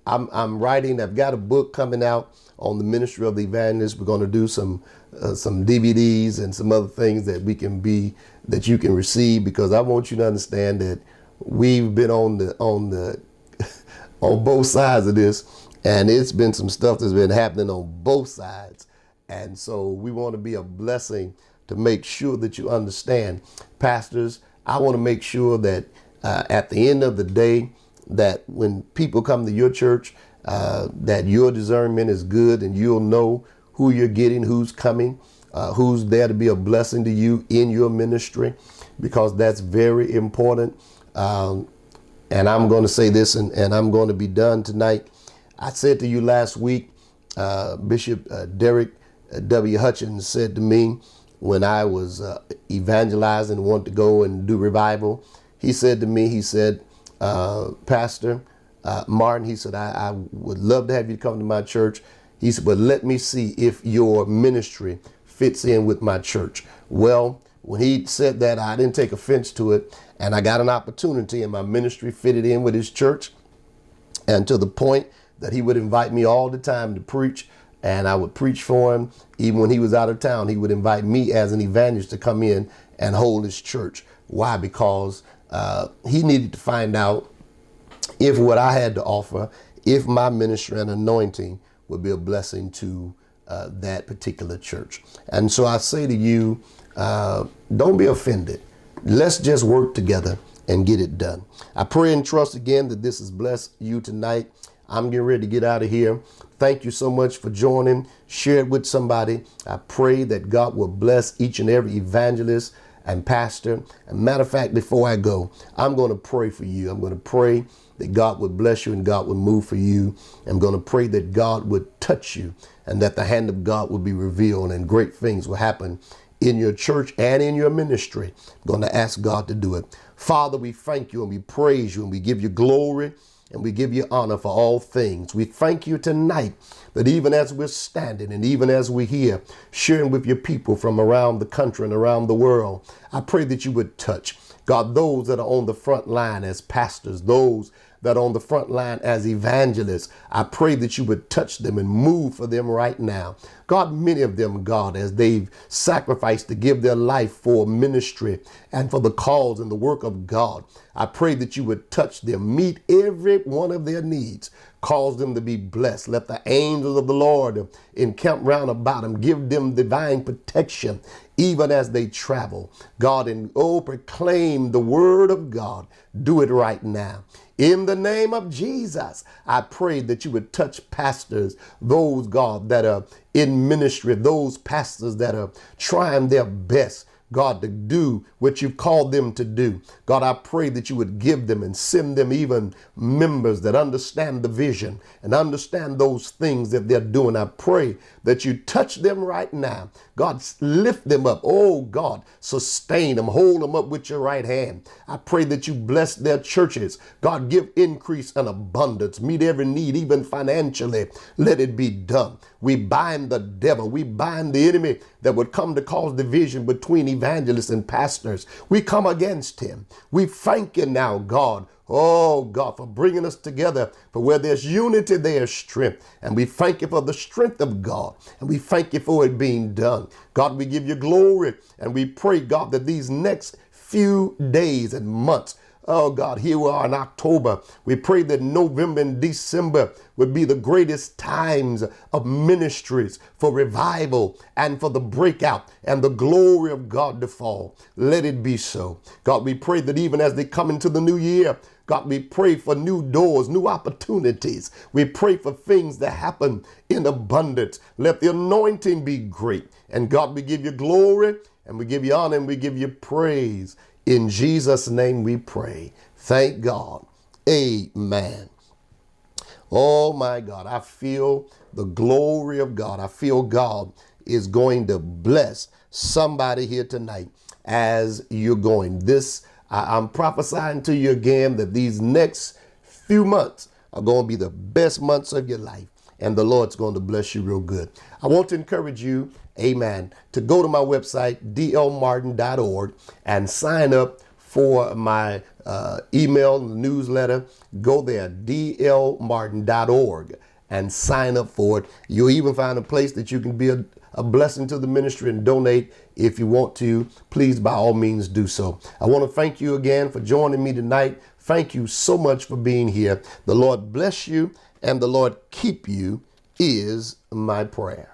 S1: I'm writing. I've got a book coming out on the ministry of the evangelist. We're going to do some DVDs and some other things that you can receive, because I want you to understand that we've been on both sides of this, and it's been some stuff that's been happening on both sides. And so we want to be a blessing to make sure that you understand. Pastors, I want to make sure that at the end of the day, that when people come to your church, that your discernment is good, and you'll know who you're getting, who's coming, who's there to be a blessing to you in your ministry, because that's very important. And I'm going to say this, and I'm going to be done tonight. I said to you last week, Bishop Derek W. Hutchins said to me when I was evangelizing and wanted to go and do revival, he said to me, Pastor Martin, he said, I would love to have you come to my church. He said, but let me see if your ministry fits in with my church. Well, when he said that, I didn't take offense to it, and I got an opportunity, and my ministry fitted in with his church, and to the point that he would invite me all the time to preach, and I would preach for him. Even when he was out of town, he would invite me as an evangelist to come in and hold his church. Why? Because he needed to find out if what I had to offer, if my ministry and anointing would be a blessing to that particular church. And so I say to you, don't be offended. Let's just work together and get it done. I pray and trust again that this has blessed you tonight. I'm getting ready to get out of here. Thank you so much for joining. Share it with somebody. I pray that God will bless each and every evangelist and pastor. And matter of fact, before I go, I'm going to pray for you. I'm going to pray that God would bless you and God would move for you. I'm going to pray that God would touch you and that the hand of God would be revealed and great things will happen in your church and in your ministry. I'm going to ask God to do it. Father, we thank you and we praise you and we give you glory and we give you honor for all things. We thank you tonight that even as we're standing and even as we're here sharing with your people from around the country and around the world, I pray that you would touch, God, those that are on the front line as pastors, those that are on the front line as evangelists. I pray that you would touch them and move for them right now. God, many of them, God, as they've sacrificed to give their life for ministry and for the cause and the work of God, I pray that you would touch them, meet every one of their needs, cause them to be blessed. Let the angels of the Lord encamp round about them, give them divine protection even as they travel, God, and proclaim the word of God. Do it right now. In the name of Jesus, I pray that you would touch pastors, those, God, that are in ministry, those pastors that are trying their best, God, to do what you've called them to do. God, I pray that you would give them and send them even members that understand the vision and understand those things that they're doing. I pray that you touch them right now. God, lift them up. Oh, God, sustain them. Hold them up with your right hand. I pray that you bless their churches. God, give increase and abundance. Meet every need, even financially. Let it be done. We bind the devil. We bind the enemy that would come to cause division between evangelists and pastors. We come against him. We thank you now, God. Oh, God, for bringing us together. For where there's unity, there's strength. And we thank you for the strength of God. And we thank you for it being done. God, we give you glory. And we pray, God, that these next few days and months, oh, God, here we are in October. We pray that November and December would be the greatest times of ministries for revival and for the breakout and the glory of God to fall. Let it be so. God, we pray that even as they come into the new year, God, we pray for new doors, new opportunities. We pray for things that happen in abundance. Let the anointing be great. And God, we give you glory and we give you honor and we give you praise. In Jesus' name we pray. Thank God. Amen. Oh my God, I feel the glory of God. I feel God is going to bless somebody here tonight as you're going. I'm prophesying to you again that these next few months are going to be the best months of your life. And the Lord's going to bless you real good. I want to encourage you, amen, to go to my website, dlmartin.org, and sign up for my email newsletter. Go there, dlmartin.org, and sign up for it. You'll even find a place that you can be a blessing to the ministry and donate if you want to. Please, by all means, do so. I want to thank you again for joining me tonight. Thank you so much for being here. The Lord bless you and the Lord keep you is my prayer.